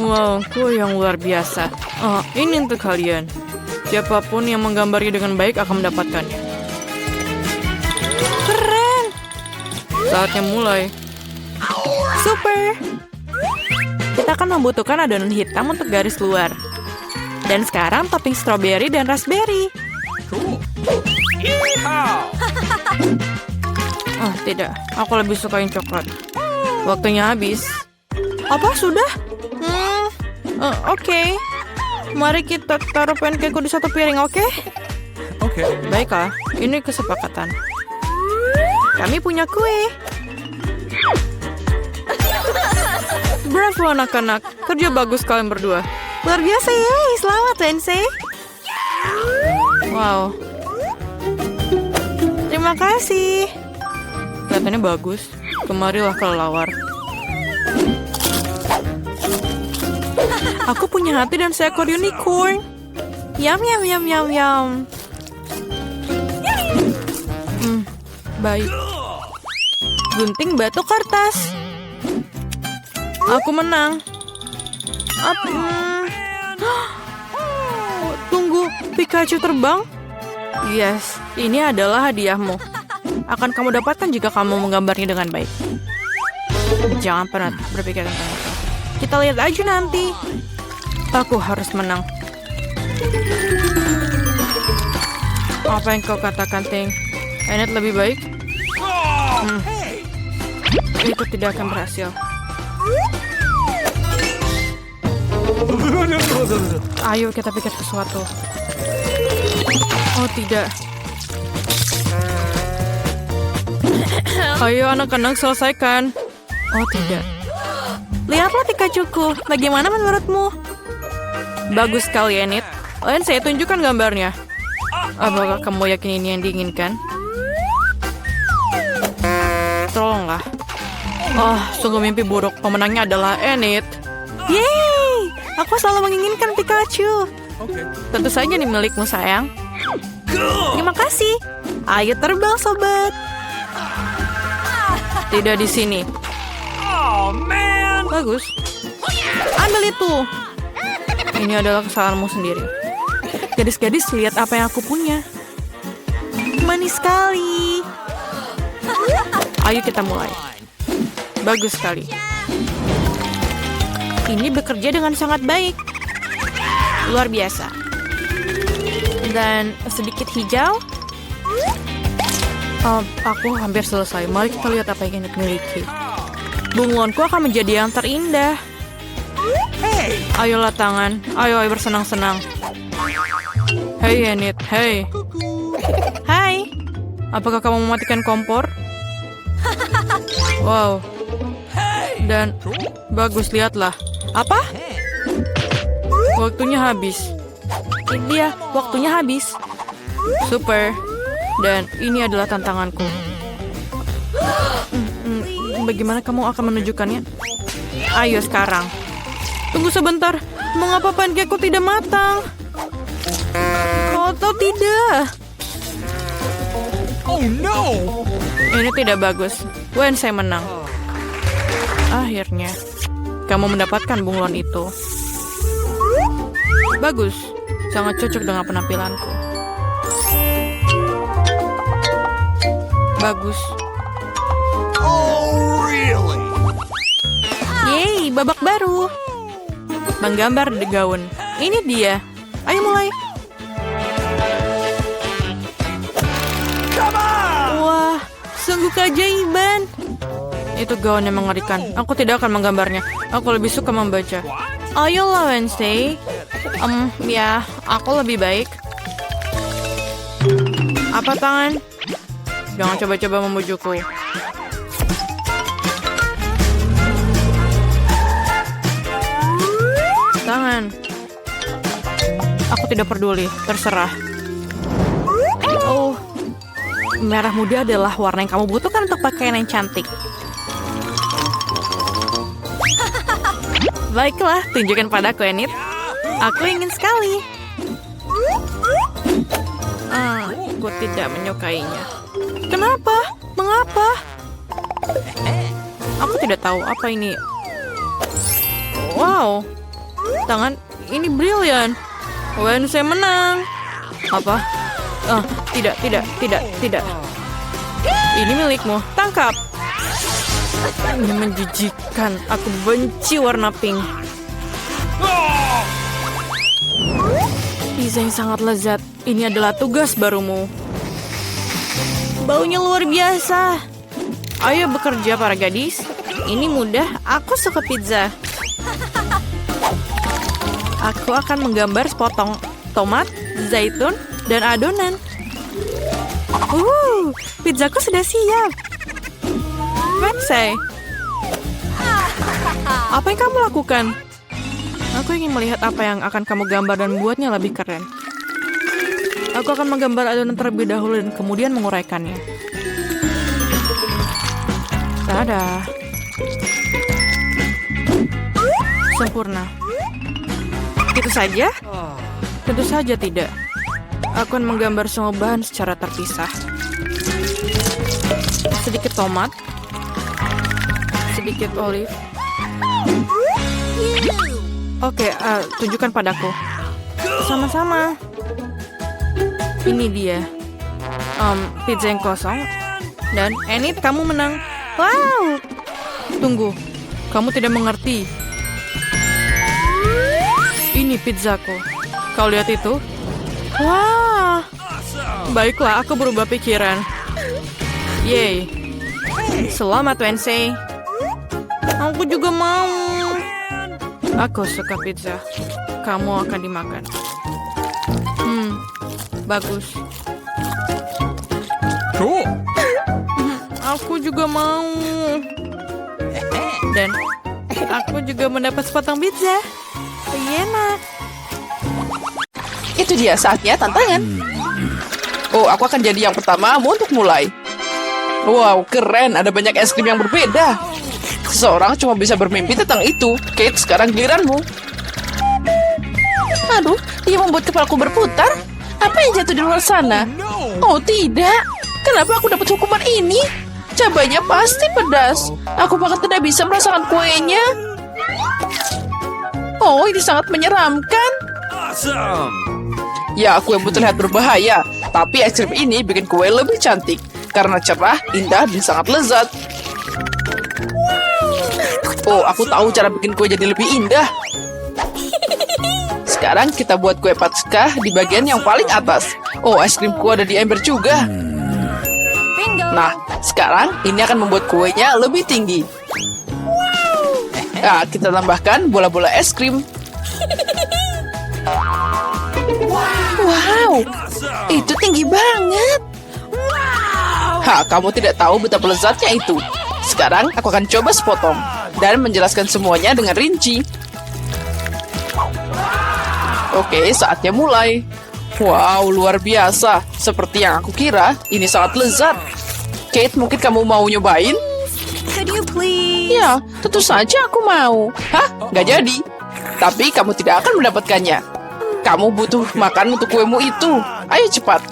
Wow, kue yang luar biasa. Ini untuk kalian. Siapapun yang menggambarnya dengan baik akan mendapatkannya. Keren! Saatnya mulai. Super! Kita akan membutuhkan adonan hitam untuk garis luar. Dan sekarang topping stroberi dan raspberry. Tidak. Aku lebih suka yang coklat. Waktunya habis. Apa, sudah? Oke. Mari kita taruh pancakeku di satu piring, oke? Oke. Baiklah, ini kesepakatan. Kami punya kue. Bravo anak-anak, kerja bagus kalian berdua. Luar biasa ya, selamat Wednesday. Wow. Terima kasih. Kelihatannya bagus. Kemarilah kelelawar. Aku punya hati dan seekor unicorn. Yum, yum, yum, yum, yum. Baik. Gunting batu kertas. Aku menang. Tunggu, Pikachu terbang? Yes, ini adalah hadiahmu. Akan kamu dapatkan jika kamu menggambarnya dengan baik. Jangan pernah berpikir tentang itu. Kita lihat aja nanti. Aku harus menang. Apa yang kau katakan, Ting? Enid lebih baik? Itu tidak akan berhasil. Ayo kita pikir sesuatu. Oh tidak. Ayo anak-anak selesaikan. Oh tidak. Lihatlah Pikachuku. Bagaimana menurutmu? Bagus sekali, Enid. Saya tunjukkan gambarnya. Apakah kamu yakin ini yang diinginkan? Tolonglah. Oh, sungguh mimpi buruk. Pemenangnya adalah Enid. Yeay! Aku selalu menginginkan Pikachu. Tentu saja ini milikmu, sayang. Terima kasih. Ayo terbang, sobat. Tidak di sini. Bagus. Ambil itu. Ini adalah kesalahanmu sendiri. Gadis-gadis, lihat apa yang aku punya. Manis sekali. Ayo kita mulai. Bagus sekali. Ini bekerja dengan sangat baik. Luar biasa. Dan sedikit hijau. Aku hampir selesai. Mari kita lihat apa yang Enid miliki. Bunglonku akan menjadi yang terindah. Ayolah tangan. Ayo bersenang-senang. Hei Enid, hei. Hai. Apakah kamu mematikan kompor? Wow. Dan bagus, lihatlah. Apa? Waktunya habis. Ini dia, waktunya habis. Super. Dan ini adalah tantanganku. Bagaimana kamu akan menunjukkannya? Ayo sekarang. Tunggu sebentar. Mengapa pancakeku tidak matang? Atau tidak? Oh no! Ini tidak bagus. Wednesday menang. Akhirnya, kamu mendapatkan bunglon itu. Bagus. Sangat cocok dengan penampilanku. Bagus. Oh really? Yeay, babak baru. Menggambar di gaun. Ini dia. Ayo mulai. Wah, sungguh keajaiban. Itu gaun yang mengerikan. Aku tidak akan menggambarnya. Aku lebih suka membaca. Ayolah Wednesday. Ya, aku lebih baik. Apa tangan? Jangan coba-coba membujukku. Tangan. Aku tidak peduli, terserah. Oh, merah muda adalah warna yang kamu butuhkan untuk pakaian yang cantik. Baiklah, tunjukkan padaku, Enid. Aku ingin sekali. Aku tidak menyukainya. Kenapa? Mengapa? Aku tidak tahu apa ini. Wow, tangan ini brilian. Wednesday menang. Apa? Tidak. Ini milikmu. Tangkap. Ini menjijikan. Aku benci warna pink. Pizza yang sangat lezat. Ini adalah tugas barumu. Baunya luar biasa. Ayo bekerja para gadis. Ini mudah. Aku suka pizza. Aku akan menggambar sepotong tomat, zaitun, dan adonan. Pizzaku sudah siap. Wednesday, apa yang kamu lakukan? Aku ingin melihat apa yang akan kamu gambar dan buatnya lebih keren. Aku akan menggambar adonan terlebih dahulu dan kemudian menguraikannya. Dadah. Sempurna. Itu saja? Tentu saja tidak. Aku akan menggambar semua bahan secara terpisah. Sedikit tomat. Sedikit olive. Oke, tunjukkan padaku. Sama-sama. Ini dia. Pizza yang kosong. Dan Enid, kamu menang. Wow. Tunggu. Kamu tidak mengerti. Ini pizzaku. Kau lihat itu? Wah. Baiklah, aku berubah pikiran. Yeay. Selamat, Wednesday. Aku juga mau. Aku suka pizza. Kamu akan dimakan. Bagus. Cool. Aku juga mau. Dan aku juga mendapat sepotong pizza. Enak. Itu dia saatnya tantangan. Oh, aku akan jadi yang pertama untuk mulai. Wow, keren. Ada banyak es krim yang berbeda. Seseorang cuma bisa bermimpi tentang itu. Kate, sekarang giliranmu. Aduh, dia membuat kepalaku berputar. Apa yang jatuh di luar sana? Oh, tidak. Kenapa aku dapat hukuman ini? Cabanya pasti pedas. Aku bahkan tidak bisa merasakan kuenya. Oh, ini sangat menyeramkan. Awesome. Ya, kue yang terlihat berbahaya. Tapi es krim ini bikin kue lebih cantik. Karena cerah, indah, dan sangat lezat. Oh, aku tahu cara bikin kue jadi lebih indah. Sekarang kita buat kue Paskah di bagian yang paling atas. Oh, es krimku ada di ember juga. Nah, sekarang ini akan membuat kuenya lebih tinggi. Nah, kita tambahkan bola-bola es krim. Wow, itu tinggi banget. Kamu tidak tahu betapa lezatnya itu. Sekarang aku akan coba sepotong dan menjelaskan semuanya dengan rinci. Oke, saatnya mulai. Wow, luar biasa. Seperti yang aku kira, ini sangat lezat. Kate, mungkin kamu mau nyobain? Could you please? Ya, tentu saja aku mau. Nggak jadi. Tapi kamu tidak akan mendapatkannya. Kamu butuh makan untuk kuemu itu. Ayo cepat.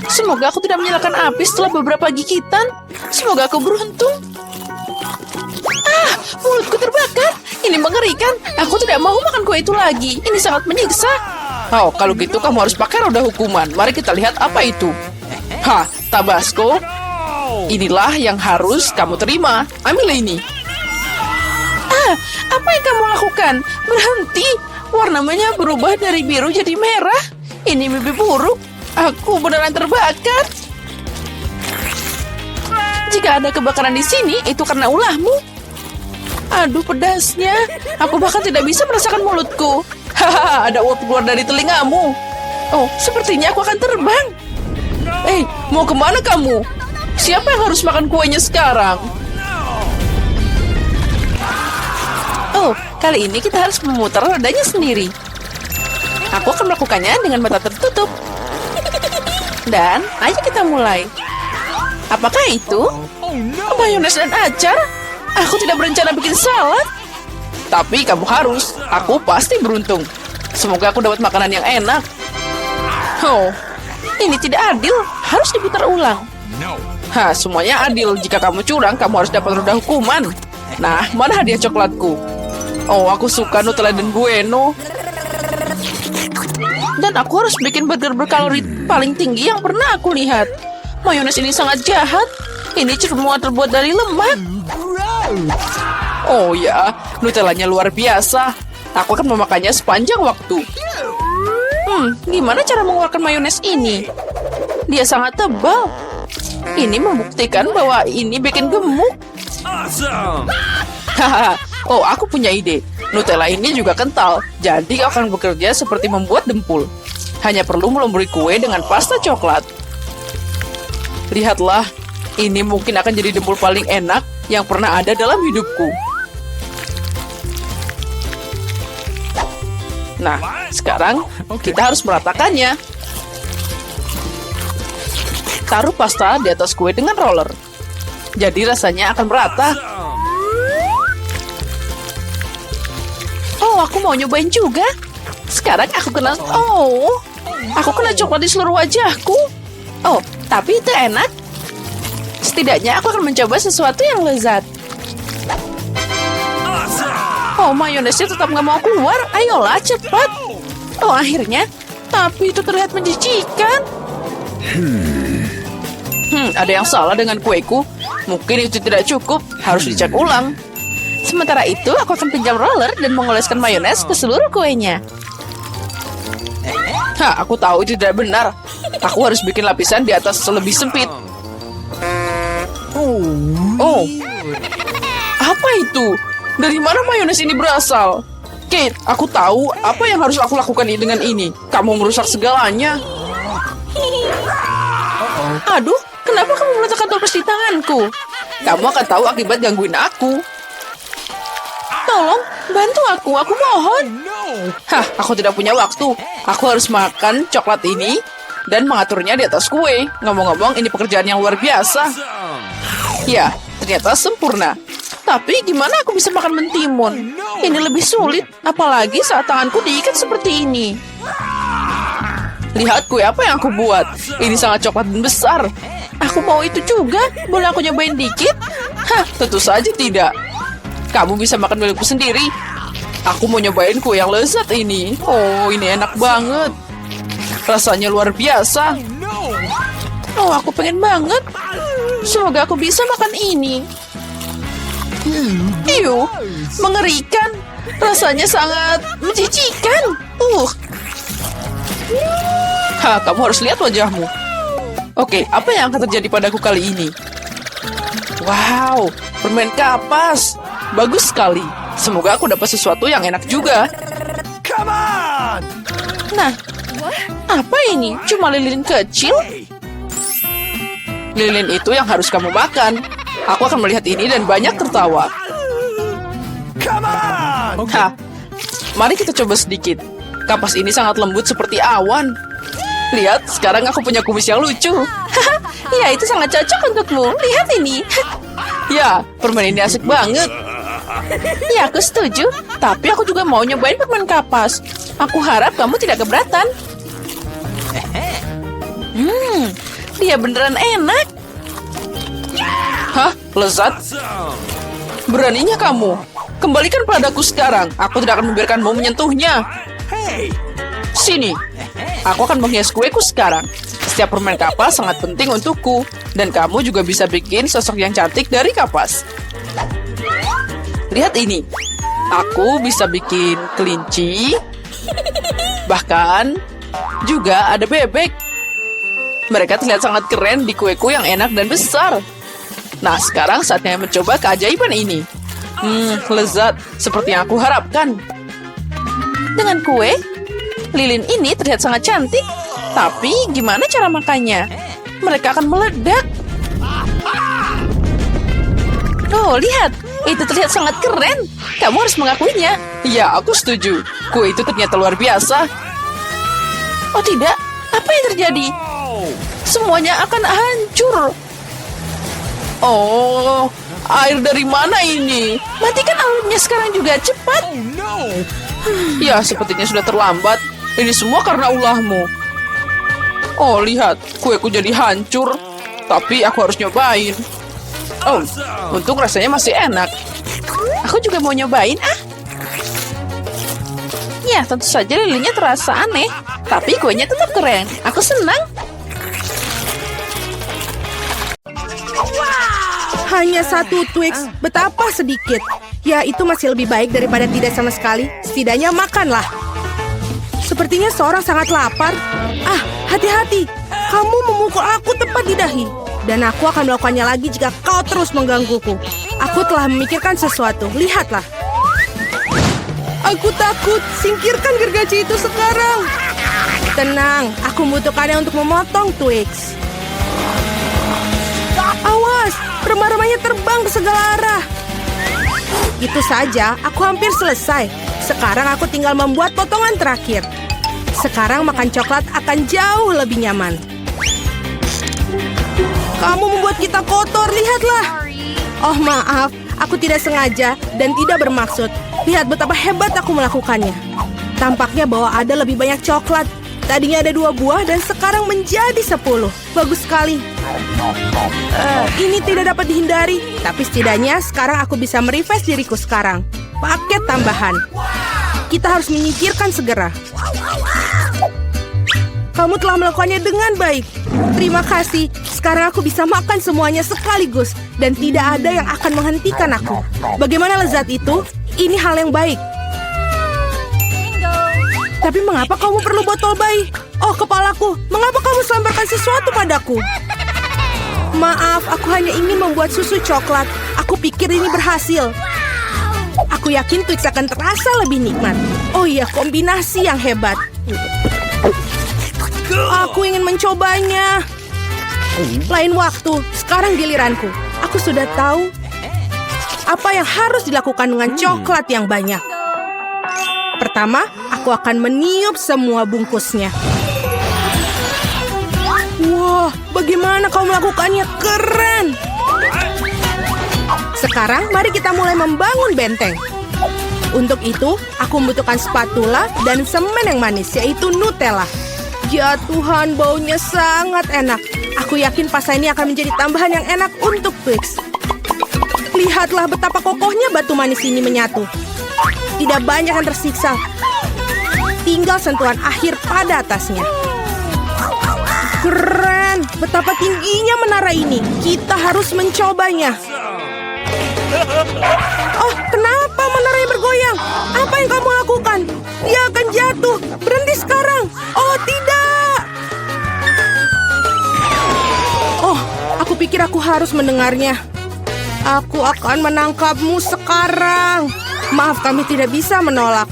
Semoga aku tidak menyalakan api setelah beberapa gigitan. Semoga aku beruntung. Mulutku terbakar. Ini mengerikan. Aku tidak mau makan kue itu lagi. Ini sangat menyiksa. Oh, kalau gitu kamu harus pakai roda hukuman. Mari kita lihat apa itu. Tabasco. Inilah yang harus kamu terima. Ambil ini. Apa yang kamu lakukan? Berhenti. Warnanya berubah dari biru jadi merah. Ini mimpi buruk. Aku beneran terbakar. Jika ada kebakaran di sini, itu karena ulahmu. Aduh, pedasnya. Aku bahkan tidak bisa merasakan mulutku. Ada uap keluar dari telingamu. Oh, sepertinya aku akan terbang. Mau kemana kamu? Siapa yang harus makan kuenya sekarang? Oh, kali ini kita harus memutar rodanya sendiri. Aku akan melakukannya dengan mata tertutup. Dan, ayo kita mulai. Apakah itu? Mayones dan acar? Aku tidak berencana bikin salad. Tapi kamu harus. Aku pasti beruntung. Semoga aku dapat makanan yang enak. Oh, ini tidak adil. Harus diputar ulang. Semuanya adil. Jika kamu curang, kamu harus dapat roda hukuman. Nah, mana hadiah coklatku? Oh, aku suka Nutella dan Bueno. Dan aku harus bikin burger berkalori paling tinggi yang pernah aku lihat. Mayones ini sangat jahat. Ini semua terbuat dari lemak. Oh ya, Nutellanya luar biasa. Aku akan memakannya sepanjang waktu. Gimana cara mengeluarkan mayones ini? Dia sangat tebal. Ini membuktikan bahwa ini bikin gemuk. Awesome. Hahaha. Oh, aku punya ide. Nutella ini juga kental, jadi akan bekerja seperti membuat dempul. Hanya perlu melumuri kue dengan pasta coklat. Lihatlah, ini mungkin akan jadi dempul paling enak yang pernah ada dalam hidupku. Nah, sekarang kita harus meratakannya. Taruh pasta di atas kue dengan roller. Jadi rasanya akan merata. Oh, aku mau nyobain juga. Sekarang aku kena... Oh, aku kena coklat di seluruh wajahku. Oh, tapi itu enak. Setidaknya aku akan mencoba sesuatu yang lezat. Oh, mayonesnya tetap nggak mau keluar. Ayolah, cepat. Oh, akhirnya. Tapi itu terlihat menjijikan. Ada yang salah dengan kueku. Mungkin itu tidak cukup. Harus dicek ulang. Sementara itu, aku akan pinjam roller dan mengoleskan mayones ke seluruh kuenya. Aku tahu itu tidak benar. Aku harus bikin lapisan di atas lebih sempit. Oh, apa itu? Dari mana mayones ini berasal? Kate, aku tahu apa yang harus aku lakukan dengan ini. Kamu merusak segalanya. Aduh, kenapa kamu meletakkan toples di tanganku? Kamu akan tahu akibat gangguin aku. Tolong, bantu aku mohon. Aku tidak punya waktu. Aku harus makan coklat ini dan mengaturnya di atas kue. Ngomong-ngomong, ini pekerjaan yang luar biasa. Ya, ternyata sempurna. Tapi gimana aku bisa makan mentimun? Ini lebih sulit, apalagi saat tanganku diikat seperti ini. Lihat kue apa yang aku buat. Ini sangat coklat dan besar. Aku mau itu juga. Boleh aku nyobain dikit? Tentu saja tidak. Kamu bisa makan milikku sendiri. Aku mau nyobain kue yang lezat ini. Oh, ini enak banget. Rasanya luar biasa. Oh, aku pengen banget. Semoga aku bisa makan ini. Iu, mengerikan. Rasanya sangat menjijikan. Kamu harus lihat wajahmu. Oke, apa yang akan terjadi padaku kali ini? Wow, permen kapas. Bagus sekali. Semoga aku dapat sesuatu yang enak juga. Come on! Nah, apa ini? Cuma lilin kecil? Lilin itu yang harus kamu makan. Aku akan melihat ini dan banyak tertawa. Come on! Mari kita coba sedikit. Kapas ini sangat lembut seperti awan. Lihat, sekarang aku punya kumis yang lucu. Ya, itu sangat cocok untukmu. Lihat ini. Ya, permen ini asik banget. Ya, aku setuju. Tapi aku juga mau nyobain permen kapas. Aku harap kamu tidak keberatan. Dia beneran enak. Lezat? Beraninya kamu. Kembalikan padaku sekarang. Aku tidak akan membiarkanmu menyentuhnya. Sini. Aku akan menghias kueku sekarang. Setiap permen kapas sangat penting untukku. Dan kamu juga bisa bikin sosok yang cantik dari kapas. Lihat ini. Aku bisa bikin kelinci. Bahkan juga ada bebek. Mereka terlihat sangat keren di kueku yang enak dan besar. Nah, sekarang saatnya mencoba keajaiban ini. Lezat. Seperti yang aku harapkan. Dengan kue, lilin ini terlihat sangat cantik. Tapi gimana cara makannya? Mereka akan meledak. Oh, lihat. Itu terlihat sangat keren. Kamu harus mengakuinya. Ya, aku setuju. Kue itu ternyata luar biasa. Oh tidak, apa yang terjadi? Semuanya akan hancur. Oh, air dari mana ini? Matikan airnya sekarang juga, cepat. Ya, sepertinya sudah terlambat. Ini semua karena ulahmu. Oh, lihat, kueku jadi hancur. Tapi aku harus nyobain. Oh, untung rasanya masih enak. Aku juga mau nyobain, Ya, tentu saja lilinya terasa aneh. Tapi kuenya tetap keren. Aku senang. Hanya satu Twix, betapa sedikit. Ya, itu masih lebih baik daripada tidak sama sekali. Setidaknya makanlah. Sepertinya seorang sangat lapar. Ah, hati-hati. Kamu memukul aku tepat di dahi. Dan aku akan melakukannya lagi jika kau terus menggangguku. Aku telah memikirkan sesuatu. Lihatlah. Aku takut. Singkirkan gergaji itu sekarang. Tenang, aku membutuhkannya untuk memotong Twix. Awas, remah-remahnya terbang ke segala arah. Itu saja, aku hampir selesai. Sekarang aku tinggal membuat potongan terakhir. Sekarang makan coklat akan jauh lebih nyaman. Kamu membuat kita kotor, lihatlah. Oh maaf, aku tidak sengaja dan tidak bermaksud. Lihat betapa hebat aku melakukannya. Tampaknya bahwa ada lebih banyak coklat. Tadinya ada 2 buah dan sekarang menjadi 10. Bagus sekali. Ini tidak dapat dihindari. Tapi setidaknya sekarang aku bisa merefresh diriku sekarang. Paket tambahan. Kita harus menyingkirkan segera. Kamu telah melakukannya dengan baik. Terima kasih. Sekarang aku bisa makan semuanya sekaligus. Dan tidak ada yang akan menghentikan aku. Bagaimana lezat itu? Ini hal yang baik. Tapi mengapa kamu perlu botol bayi? Oh, kepalaku. Mengapa kamu selemparkan sesuatu padaku? Maaf, aku hanya ingin membuat susu coklat. Aku pikir ini berhasil. Aku yakin Twix akan terasa lebih nikmat. Oh iya, kombinasi yang hebat. Aku ingin mencobanya. Lain waktu, sekarang giliranku. Aku sudah tahu apa yang harus dilakukan dengan coklat yang banyak. Pertama, aku akan meniup semua bungkusnya. Wah, bagaimana kau melakukannya? Keren! Sekarang, mari kita mulai membangun benteng. Untuk itu, aku membutuhkan spatula dan semen yang manis, yaitu Nutella. Ya Tuhan, baunya sangat enak. Aku yakin pasta ini akan menjadi tambahan yang enak untuk Twix. Lihatlah betapa kokohnya batu manis ini menyatu. Tidak banyak yang tersiksa. Tinggal sentuhan akhir pada atasnya. Keren! Betapa tingginya menara ini. Kita harus mencobanya. Oh, kenapa menaranya bergoyang? Apa yang kamu lakukan? Dia akan jatuh. Berhenti sekarang. Oh, tidak! Oh, aku pikir aku harus mendengarnya. Aku akan menangkapmu sekarang. Maaf, kami tidak bisa menolak.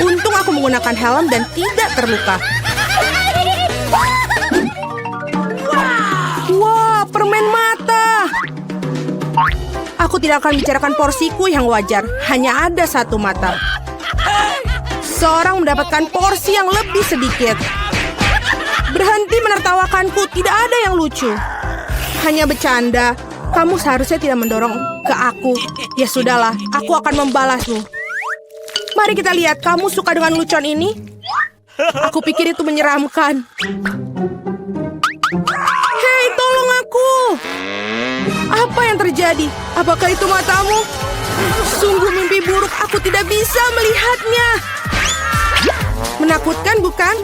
Untung aku menggunakan helm dan tidak terluka. Wah, permen mata. Aku tidak akan bicarakan porsiku yang wajar. Hanya ada 1 mata. Seorang mendapatkan porsi yang lebih sedikit. Berhenti menertawakanku. Tidak ada yang lucu. Hanya bercanda. Kamu seharusnya tidak mendorong ke aku. Ya sudahlah, aku akan membalasmu. Mari kita lihat, kamu suka dengan lucuan ini? Aku pikir itu menyeramkan. Hei, tolong aku! Apa yang terjadi? Apakah itu matamu? Sungguh mimpi buruk, aku tidak bisa melihatnya. Menakutkan, bukan?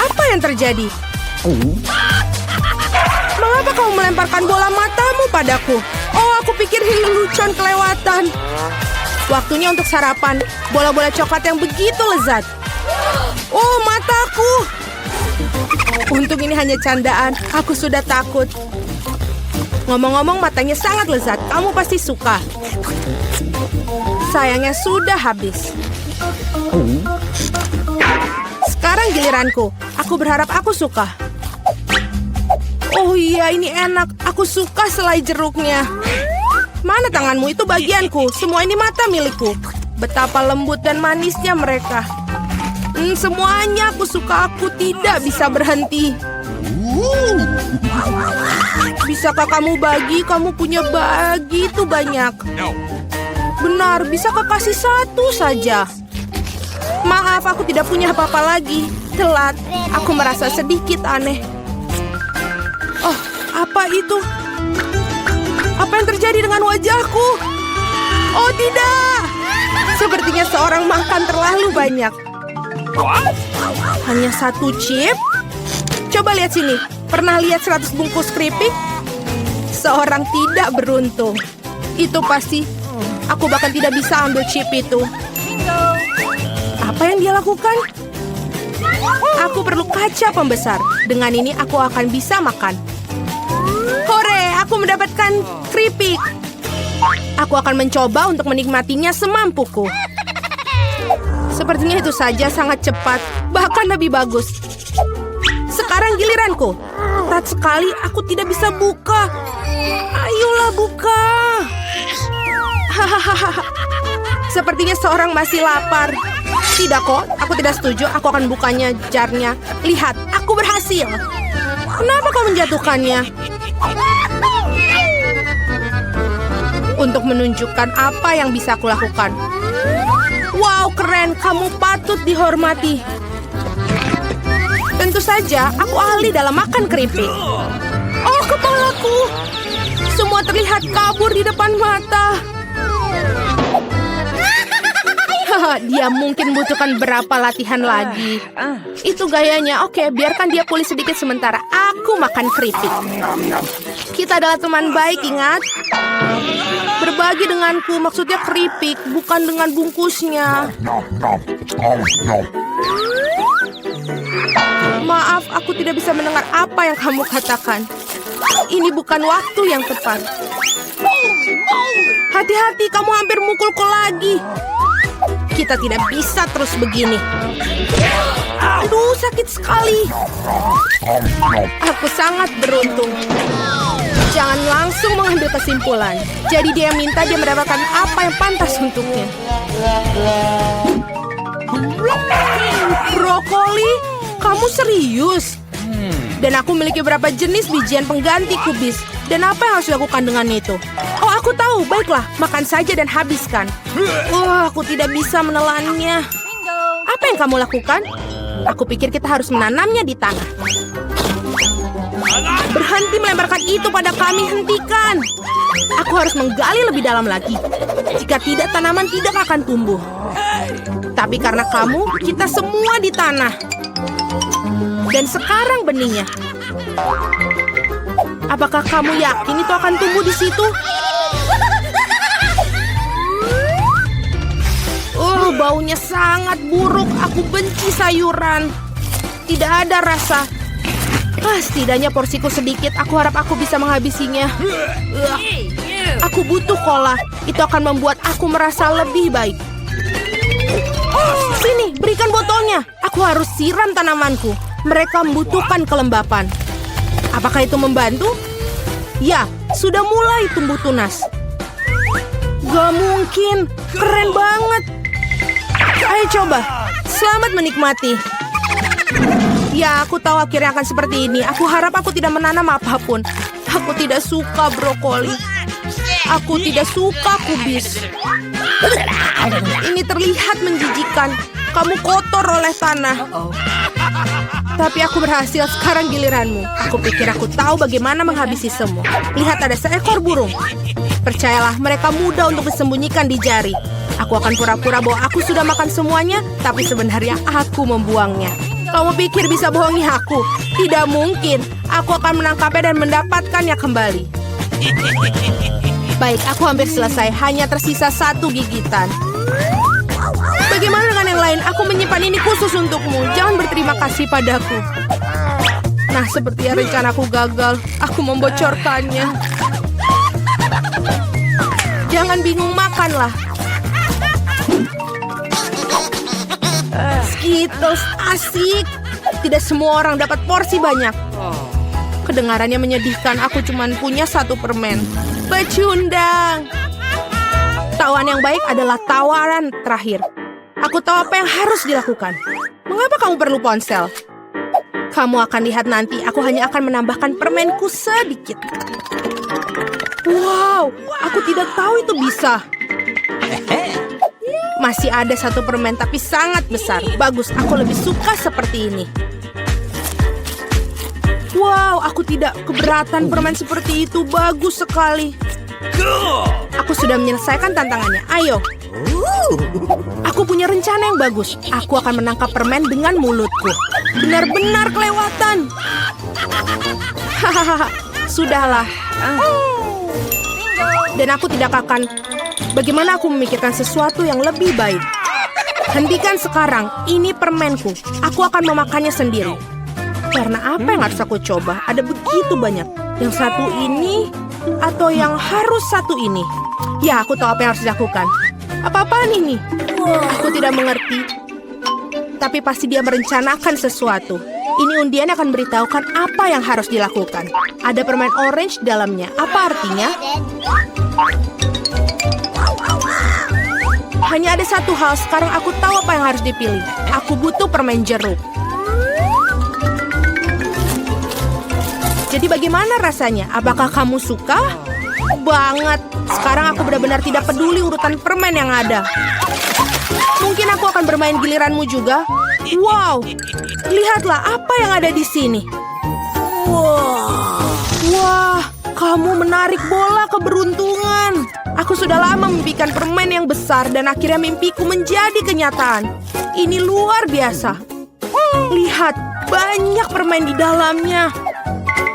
Apa yang terjadi? Mengapa kamu melemparkan bola matamu padaku? Oh, aku pikir lelucon kelewatan. Waktunya untuk sarapan. Bola-bola coklat yang begitu lezat. Oh, mataku. Untung ini hanya candaan. Aku sudah takut. Ngomong-ngomong, matanya sangat lezat. Kamu pasti suka. Sayangnya sudah habis. Sekarang giliranku. Aku berharap aku suka. Oh iya, ini enak. Aku suka selai jeruknya. Mana tanganmu? Itu bagianku. Semua ini mata milikku. Betapa lembut dan manisnya mereka. Semuanya aku suka. Aku tidak bisa berhenti. Bisakah kamu bagi? Kamu punya begitu banyak. Benar, bisakah kasih 1 saja? Maaf, aku tidak punya apa-apa lagi. Telat. Aku merasa sedikit aneh. Oh, apa itu? Apa yang terjadi dengan wajahku? Oh, tidak! Sepertinya seorang makan terlalu banyak. Hanya satu chip? Coba lihat sini. Pernah lihat 100 bungkus keripik? Seorang tidak beruntung. Itu pasti. Aku bahkan tidak bisa ambil chip itu. Apa yang dia lakukan? Aku perlu kaca pembesar. Dengan ini aku akan bisa makan. Hore, aku mendapatkan keripik. Aku akan mencoba untuk menikmatinya semampuku. Sepertinya itu saja sangat cepat, bahkan lebih bagus. Sekarang giliranku. Ketat sekali, aku tidak bisa buka. Ayolah buka. Hahaha. Sepertinya seorang masih lapar. Tidak kok, aku tidak setuju. Aku akan bukanya jarnya. Lihat, aku berhasil. Kenapa kau menjatuhkannya? Untuk menunjukkan apa yang bisa aku lakukan. Wow, keren. Kamu patut dihormati. Tentu saja, aku ahli dalam makan keripik. Oh, kepalaku. Semua terlihat kabur di depan mata. Dia mungkin butuhkan berapa latihan lagi. Itu gayanya. Oke, biarkan dia pulih sedikit sementara. Aku makan keripik. Kita adalah teman baik, ingat? Berbagi denganku, maksudnya keripik, bukan dengan bungkusnya. Maaf, aku tidak bisa mendengar apa yang kamu katakan. Ini bukan waktu yang tepat. Hati-hati, kamu hampir mukulku lagi. Kita tidak bisa terus begini. Aduh, sakit sekali. Aku sangat beruntung. Jangan langsung mengambil kesimpulan. Jadi dia minta dia mendapatkan apa yang pantas untuknya. Brokoli? Kamu serius? Dan aku memiliki beberapa jenis bijian pengganti kubis. Dan apa yang harus dilakukan dengan itu? Oh, aku tahu. Baiklah, makan saja dan habiskan. Wah, aku tidak bisa menelannya. Apa yang kamu lakukan? Aku pikir kita harus menanamnya di tanah. Berhenti melemparkan itu pada kami, hentikan. Aku harus menggali lebih dalam lagi. Jika tidak, tanaman tidak akan tumbuh. Tapi karena kamu, kita semua di tanah. Dan sekarang benihnya. Apakah kamu yakin itu akan tumbuh di situ? Oh, baunya sangat buruk. Aku benci sayuran. Tidak ada rasa. Setidaknya porsiku sedikit. Aku harap aku bisa menghabisinya. Aku butuh cola. Itu akan membuat aku merasa lebih baik. Sini, berikan botolnya. Aku harus siram tanamanku. Mereka membutuhkan kelembapan. Apakah itu membantu? Ya, sudah mulai tumbuh tunas. Gak mungkin. Keren banget. Ayo coba. Selamat menikmati. Ya, aku tahu akhirnya akan seperti ini. Aku harap aku tidak menanam apapun. Aku tidak suka brokoli. Aku tidak suka kubis. Ini terlihat menjijikan. Kamu kotor oleh tanah. Tapi aku berhasil. Sekarang giliranmu. Aku pikir aku tahu bagaimana menghabisi semua. Lihat, ada seekor burung. Percayalah, mereka mudah untuk disembunyikan di jari. Aku akan pura-pura bahwa aku sudah makan semuanya, tapi sebenarnya aku membuangnya. Kamu pikir bisa bohongi aku? Tidak mungkin. Aku akan menangkapnya dan mendapatkannya kembali. Baik, aku hampir selesai. Hanya tersisa satu gigitan. Bagaimana dengan yang lain? Aku menyimpan ini khusus untukmu. Jangan berterima kasih padaku. Nah, sepertinya rencanaku gagal. Aku membocorkannya. Jangan bingung, makanlah. Skittles asik. Tidak semua orang dapat porsi banyak. Kedengarannya menyedihkan. Aku cuma punya satu permen. Pecundang. Tawaran yang baik adalah tawaran terakhir. Aku tahu apa yang harus dilakukan. Mengapa kamu perlu ponsel? Kamu akan lihat nanti. Aku hanya akan menambahkan permenku sedikit. Wow, aku tidak tahu itu bisa. Masih ada satu permen tapi sangat besar. Bagus, aku lebih suka seperti ini. Wow, aku tidak keberatan permen seperti itu. Bagus sekali. Aku sudah menyelesaikan tantangannya. Ayo. Aku punya rencana yang bagus. Aku akan menangkap permen dengan mulutku. Benar-benar kelewatan. Hahaha, sudahlah. Dan aku tidak akan. Bagaimana aku memikirkan sesuatu yang lebih baik? Hentikan sekarang. Ini permenku. Aku akan memakannya sendiri. Karena apa yang harus aku coba? Ada begitu banyak. Yang satu ini atau yang harus satu ini? Ya, aku tahu apa yang harus dilakukan. Apa-apaan ini? Aku tidak mengerti. Tapi pasti dia merencanakan sesuatu. Ini undian akan beritahukan apa yang harus dilakukan. Ada permen orange di dalamnya. Apa artinya? Hanya ada satu hal. Sekarang aku tahu apa yang harus dipilih. Aku butuh permen jeruk. Jadi bagaimana rasanya? Apakah kamu suka? Banget. Sekarang aku benar-benar tidak peduli urutan permen yang ada. Mungkin aku akan bermain giliranmu juga. Wow, lihatlah apa yang ada di sini. Wah, kamu menarik bola keberuntungan. Aku sudah lama memimpikan permen yang besar dan akhirnya mimpiku menjadi kenyataan. Ini luar biasa. Lihat, banyak permen di dalamnya.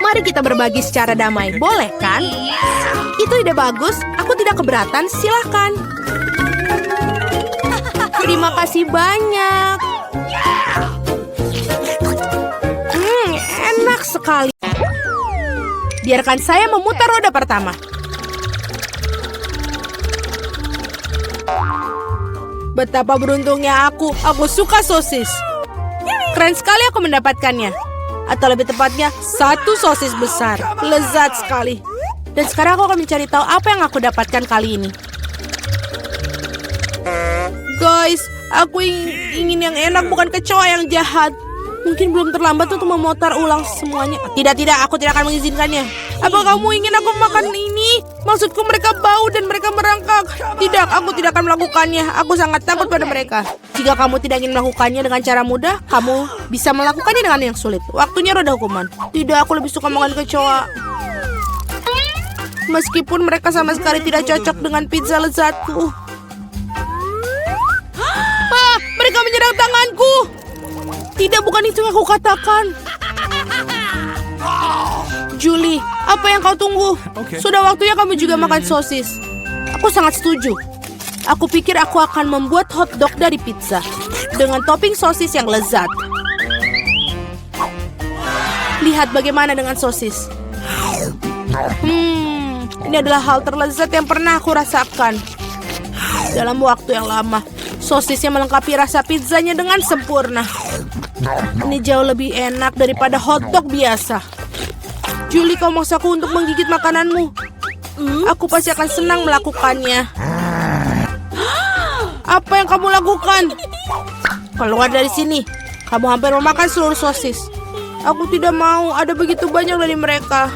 Mari kita berbagi secara damai, boleh kan? Itu ide bagus, aku tidak keberatan, silakan. Terima kasih banyak. Enak sekali. Biarkan saya memutar roda pertama. Betapa beruntungnya aku suka sosis. Keren sekali aku mendapatkannya. Atau lebih tepatnya, satu sosis besar. Lezat sekali. Dan sekarang aku akan mencari tahu apa yang aku dapatkan kali ini. Guys, aku ingin yang enak, bukan kecoa yang jahat. Mungkin belum terlambat untuk memutar ulang semuanya. Tidak, aku tidak akan mengizinkannya. Apa kamu ingin aku makan ini? Maksudku mereka bau dan mereka merangkak. Tidak, aku tidak akan melakukannya. Aku sangat takut pada mereka. Jika kamu tidak ingin melakukannya dengan cara mudah, kamu bisa melakukannya dengan yang sulit. Waktunya roda hukuman. Tidak, aku lebih suka makan kecoa. Meskipun mereka sama sekali tidak cocok dengan pizza lezatku. Mereka menyerang tanganku. Tidak, bukan itu yang aku katakan. Julie, apa yang kau tunggu? Sudah waktunya kamu juga makan sosis. Aku sangat setuju. Aku pikir aku akan membuat hotdog dari pizza dengan topping sosis yang lezat. Lihat bagaimana dengan sosis. Ini adalah hal terlezat yang pernah aku rasakan. Dalam waktu yang lama, sosisnya melengkapi rasa pizzanya dengan sempurna. Ini jauh lebih enak daripada hotdog biasa. Julie, kau maksaku untuk menggigit makananmu. Aku pasti akan senang melakukannya. Apa yang kamu lakukan? Keluar dari sini. Kamu hampir memakan seluruh sosis. Aku tidak mau, ada begitu banyak dari mereka.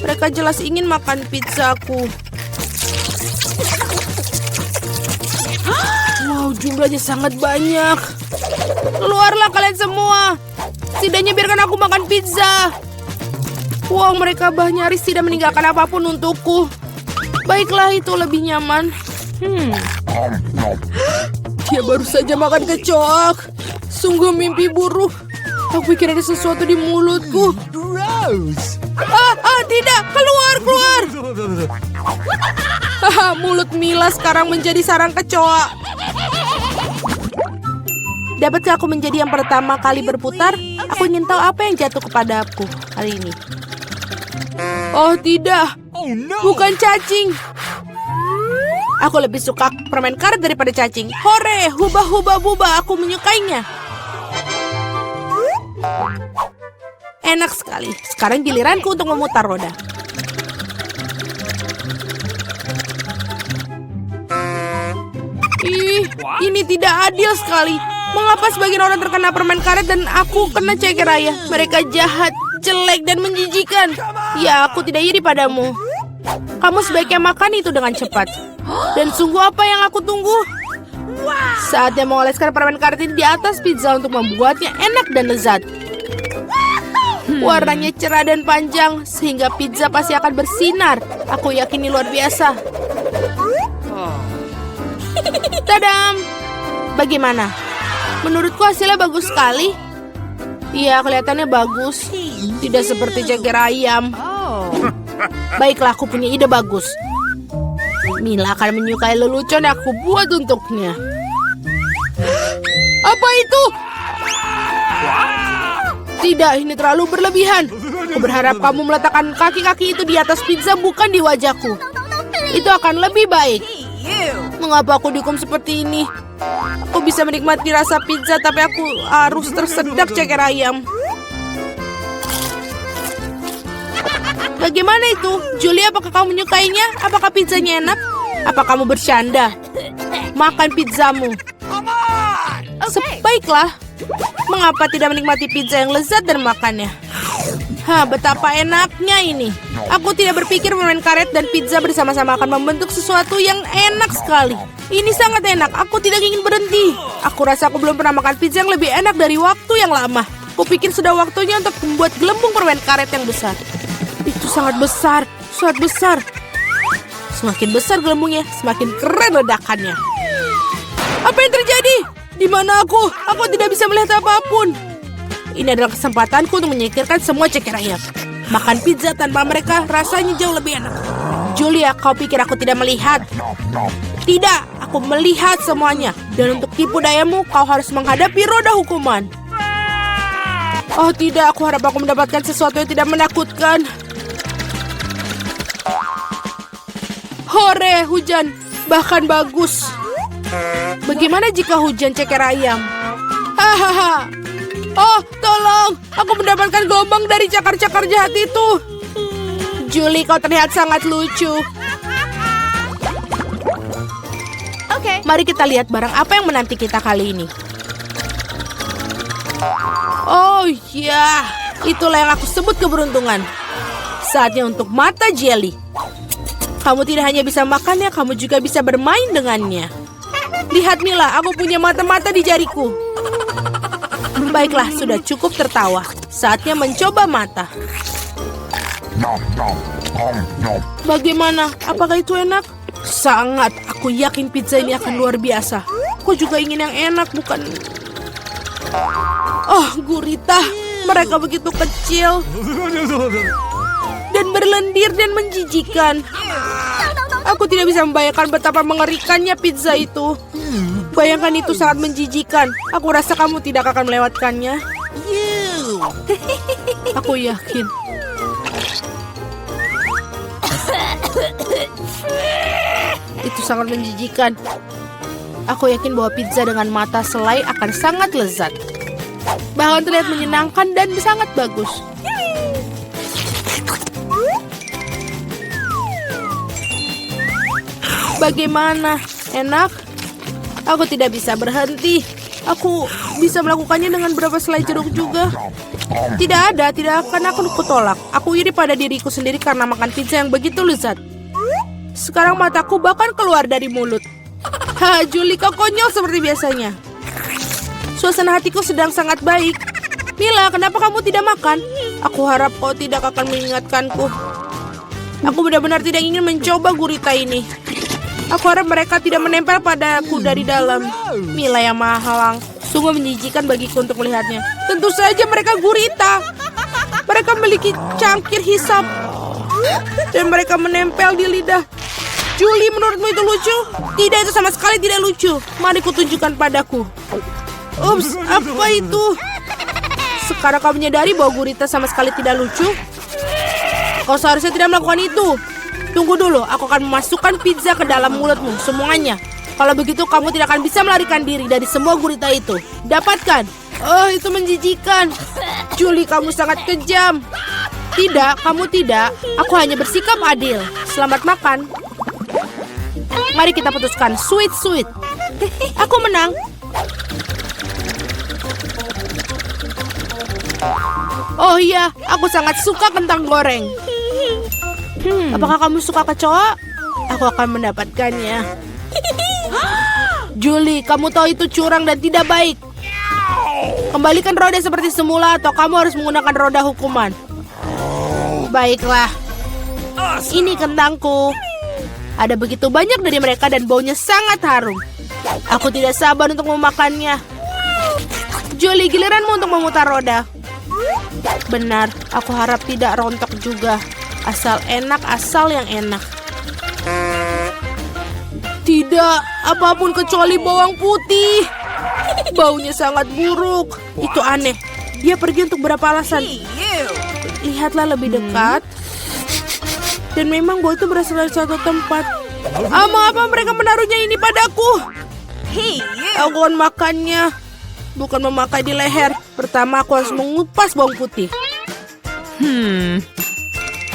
Mereka jelas ingin makan pizzaku. Wow, jumlahnya sangat banyak. Keluarlah kalian semua. Setidaknya biarkan aku makan pizza. Wow, mereka nyaris tidak meninggalkan apapun untukku. Baiklah, itu lebih nyaman. Dia baru saja makan kecoa. Sungguh mimpi buruk. Aku pikir ada sesuatu di mulutku. Tidak, keluar. Mulut Mila sekarang menjadi sarang kecoa. Dapatkah aku menjadi yang pertama kali berputar? Aku ingin tahu apa yang jatuh kepada aku kali ini. Oh tidak, bukan cacing. Aku lebih suka permen karet daripada cacing. Hore, hubah buba, aku menyukainya. Enak sekali. Sekarang giliranku untuk memutar roda. Ini tidak adil sekali. Mengapa sebagian orang terkena permen karet dan aku kena ceker raya? Mereka jahat, jelek, dan menjijikan. Ya, aku tidak iri padamu. Kamu sebaiknya makan itu dengan cepat. Dan sungguh apa yang aku tunggu? Saatnya mengoleskan permen karet ini di atas pizza untuk membuatnya enak dan lezat. Warnanya cerah dan panjang, sehingga pizza pasti akan bersinar. Aku yakin ini luar biasa. Tadam! Bagaimana? Menurutku hasilnya bagus sekali. Iya, kelihatannya bagus. Tidak seperti ceker ayam. Baiklah, aku punya ide bagus. Mila akan menyukai lelucon yang aku buat untuknya. Apa itu? Tidak, ini terlalu berlebihan. Aku berharap kamu meletakkan kaki-kaki itu di atas pizza, bukan di wajahku. Itu akan lebih baik. Mengapa aku dihukum seperti ini? Aku bisa menikmati rasa pizza, tapi aku harus tersedak ceker ayam. Bagaimana itu? Julie, apakah kamu menyukainya? Apakah pizzanya enak? Apa kamu bercanda? Makan pizzamu. Baiklah. Mengapa tidak menikmati pizza yang lezat dan makannya? Betapa enaknya ini. Aku tidak berpikir permen karet dan pizza bersama-sama akan membentuk sesuatu yang enak sekali. Ini sangat enak. Aku tidak ingin berhenti. Aku rasa aku belum pernah makan pizza yang lebih enak dari waktu yang lama. Kupikir sudah waktunya untuk membuat gelembung permen karet yang besar. Itu sangat besar, sangat besar. Semakin besar gelembungnya, semakin keren ledakannya. Apa yang terjadi? Di mana aku? Aku tidak bisa melihat apapun. Ini adalah kesempatanku untuk menyingkirkan semua ceker ayam. Makan pizza tanpa mereka rasanya jauh lebih enak. Julia, kau pikir aku tidak melihat? Tidak, aku melihat semuanya. Dan untuk tipu dayamu, kau harus menghadapi roda hukuman. Oh tidak, aku harap aku mendapatkan sesuatu yang tidak menakutkan. Hore, hujan. Bahkan bagus. Bagaimana jika hujan ceker ayam? Hahaha. Oh, tolong. Aku mendapatkan gelombang dari cakar-cakar jahat itu. Julie, kau terlihat sangat lucu. Oke. Mari kita lihat barang apa yang menanti kita kali ini. Oh ya, itulah yang aku sebut keberuntungan. Saatnya untuk mata jelly. Kamu tidak hanya bisa makannya, kamu juga bisa bermain dengannya. Lihat Mila, aku punya mata-mata di jariku. Baiklah, sudah cukup tertawa. Saatnya mencoba mata. Bagaimana? Apakah itu enak? Sangat. Aku yakin pizza ini akan luar biasa. Aku juga ingin yang enak, bukan... Oh, gurita. Mereka begitu kecil. Dan berlendir dan menjijikan. Aku tidak bisa membayangkan betapa mengerikannya pizza itu. Bayangkan itu sangat menjijikan. Aku rasa kamu tidak akan melewatkannya. Aku yakin. Itu sangat menjijikan. Aku yakin bahwa pizza dengan mata selai akan sangat lezat. Bahkan terlihat menyenangkan dan sangat bagus. Bagaimana? Enak? Aku tidak bisa berhenti. Aku bisa melakukannya dengan beberapa selai jeruk juga. Tidak ada, tidak akan aku kutolak. Aku iri pada diriku sendiri karena makan pizza yang begitu lezat. Sekarang mataku bahkan keluar dari mulut. Julie, kau konyol seperti biasanya. Suasana hatiku sedang sangat baik. Mila, kenapa kamu tidak makan? Aku harap kau tidak akan mengingatkanku. Aku benar-benar tidak ingin mencoba gurita ini. Aku harap mereka tidak menempel padaku dari dalam. Mila yang mahalang. Sungguh menjijikan bagiku untuk melihatnya. Tentu saja mereka gurita. Mereka memiliki cangkir hisap. Dan mereka menempel di lidah. Julie, menurutmu itu lucu? Tidak, itu sama sekali tidak lucu. Mari kutunjukkan padaku. Ups, apa itu? Sekarang kau menyadari bahwa gurita sama sekali tidak lucu? Kau seharusnya tidak melakukan itu. Tunggu dulu, aku akan memasukkan pizza ke dalam mulutmu, semuanya. Kalau begitu, kamu tidak akan bisa melarikan diri dari semua gurita itu. Dapatkan. Oh, itu menjijikan. Julie, kamu sangat kejam. Tidak, kamu tidak. Aku hanya bersikap adil. Selamat makan. Mari kita putuskan. Sweet. Aku menang. Oh iya, aku sangat suka kentang goreng. Apakah kamu suka kecoa? Aku akan mendapatkannya. Julie, kamu tahu itu curang dan tidak baik. Kembalikan roda seperti semula atau kamu harus menggunakan roda hukuman. Baiklah. Ini kentangku. Ada begitu banyak dari mereka dan baunya sangat harum. Aku tidak sabar untuk memakannya. Julie, giliranmu untuk memutar roda. Benar, aku harap tidak rontok juga. Asal enak, asal yang enak. Tidak, apapun kecuali bawang putih. Baunya sangat buruk. Itu aneh. Dia pergi untuk berapa alasan? Lihatlah lebih dekat. Dan memang bau itu berasal dari suatu tempat. Mengapa mereka menaruhnya ini padaku? Aku akan makannya. Bukan memakai di leher. Pertama aku harus mengupas bawang putih.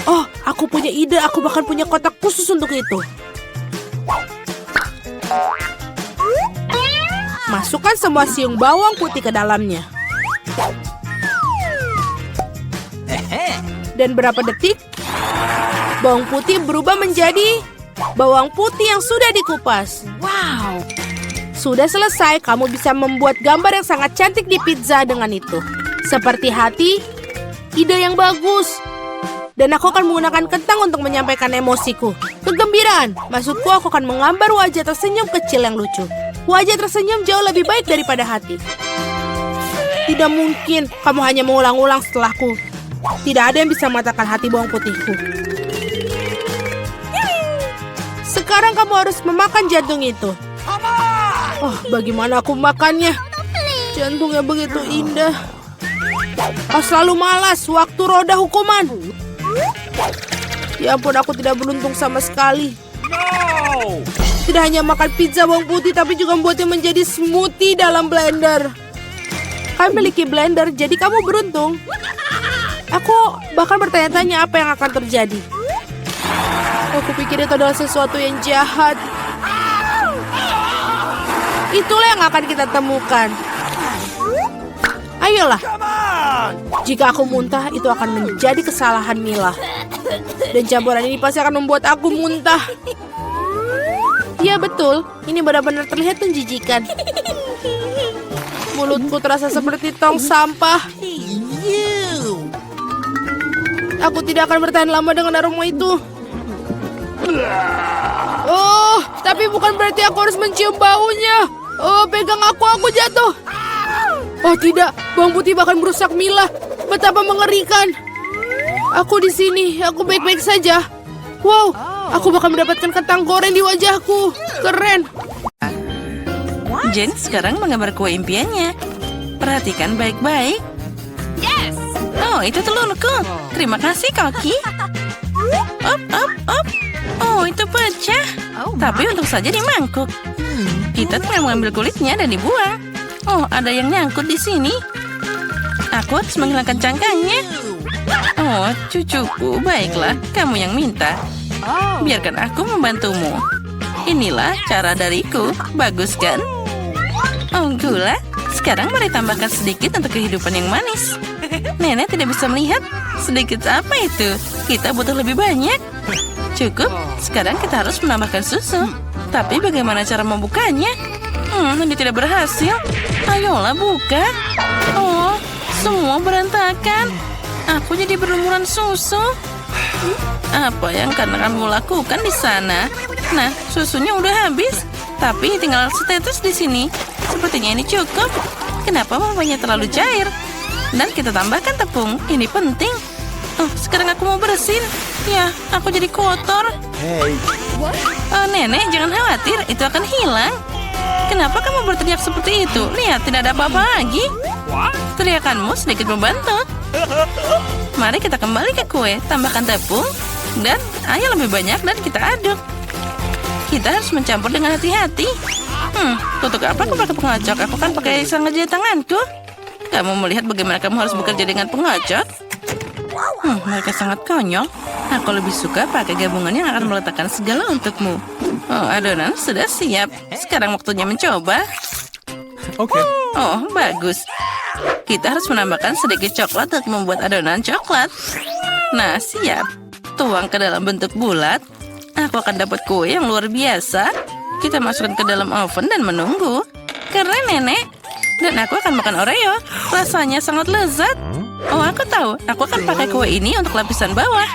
Oh, aku punya ide. Aku bahkan punya kotak khusus untuk itu. Masukkan semua siung bawang putih ke dalamnya. Dan berapa detik, bawang putih berubah menjadi bawang putih yang sudah dikupas. Wow. Sudah selesai, kamu bisa membuat gambar yang sangat cantik di pizza dengan itu. Seperti hati, ide yang bagus. Dan aku akan menggunakan kentang untuk menyampaikan emosiku. Kegembiraan, maksudku aku akan menggambar wajah tersenyum kecil yang lucu. Wajah tersenyum jauh lebih baik daripada hati. Tidak mungkin, kamu hanya mengulang-ulang setelahku. Tidak ada yang bisa mengatakan hati bawang putihku. Sekarang kamu harus memakan jantung itu. Oh, bagaimana aku makannya? Jantungnya begitu indah. Kau selalu malas, waktu roda hukuman. Ya ampun, aku tidak beruntung sama sekali. Tidak hanya makan pizza bawang putih, tapi juga membuatnya menjadi smoothie dalam blender. Kau memiliki blender, jadi kamu beruntung. Aku bahkan bertanya-tanya apa yang akan terjadi. Aku pikir itu adalah sesuatu yang jahat. Itulah yang akan kita temukan. Ayolah. Jika aku muntah, itu akan menjadi kesalahan Mila. Dan campuran ini pasti akan membuat aku muntah. Ya betul, ini benar-benar terlihat menjijikan. Mulutku terasa seperti tong sampah. Aku tidak akan bertahan lama dengan aroma itu. Oh, tapi bukan berarti aku harus mencium baunya. Oh, pegang aku jatuh. Oh tidak, bawang putih bahkan merusak Mila. Betapa mengerikan. Aku di sini, aku baik-baik saja. Wow, aku bahkan mendapatkan kentang goreng di wajahku. Keren. Jen sekarang menggambar kue impiannya. Perhatikan baik-baik. Oh, itu telurku. Terima kasih, Koki. Op. Oh, itu pecah. Tapi untung saja di mangkuk. Kita tinggal mengambil kulitnya dan dibuang. Oh, ada yang nyangkut di sini. Aku harus menghilangkan cangkangnya. Oh, cucuku, baiklah. Kamu yang minta. Biarkan aku membantumu. Inilah cara dariku. Bagus kan? Oh, gula. Sekarang mari tambahkan sedikit untuk kehidupan yang manis. Nenek tidak bisa melihat. Sedikit apa itu? Kita butuh lebih banyak. Cukup. Sekarang kita harus menambahkan susu. Tapi bagaimana cara membukanya? Ini tidak berhasil. Ayolah buka. Oh, semua berantakan. Aku jadi berlumuran susu. Apa yang kamu lakukan di sana? Nah, susunya udah habis. Tapi tinggal setetes di sini. Sepertinya ini cukup. Kenapa mamanya terlalu cair? Dan kita tambahkan tepung. Ini penting. Oh, sekarang aku mau bersin. Ya, aku jadi kotor. Oh, nenek, jangan khawatir. Itu akan hilang. Kenapa kamu berteriak seperti itu? Lihat, tidak ada apa-apa lagi. Teriakanmu sedikit membantu. Mari kita kembali ke kue. Tambahkan tepung. Dan air lebih banyak dan kita aduk. Kita harus mencampur dengan hati-hati. Untuk apa aku pakai pengocok? Aku kan pakai sang jari tanganku. Kamu melihat bagaimana kamu harus bekerja dengan pengocok? Mereka sangat konyol. Aku lebih suka pakai gabungan yang akan meletakkan segala untukmu. Oh, adonan sudah siap. Sekarang waktunya mencoba. Oh, bagus. Kita harus menambahkan sedikit coklat untuk membuat adonan coklat. Nah, siap. Tuang ke dalam bentuk bulat. Aku akan dapat kue yang luar biasa. Kita masukkan ke dalam oven dan menunggu. Keren, nenek. Dan aku akan makan Oreo. Rasanya sangat lezat. Oh, aku tahu. Aku akan pakai kue ini untuk lapisan bawah.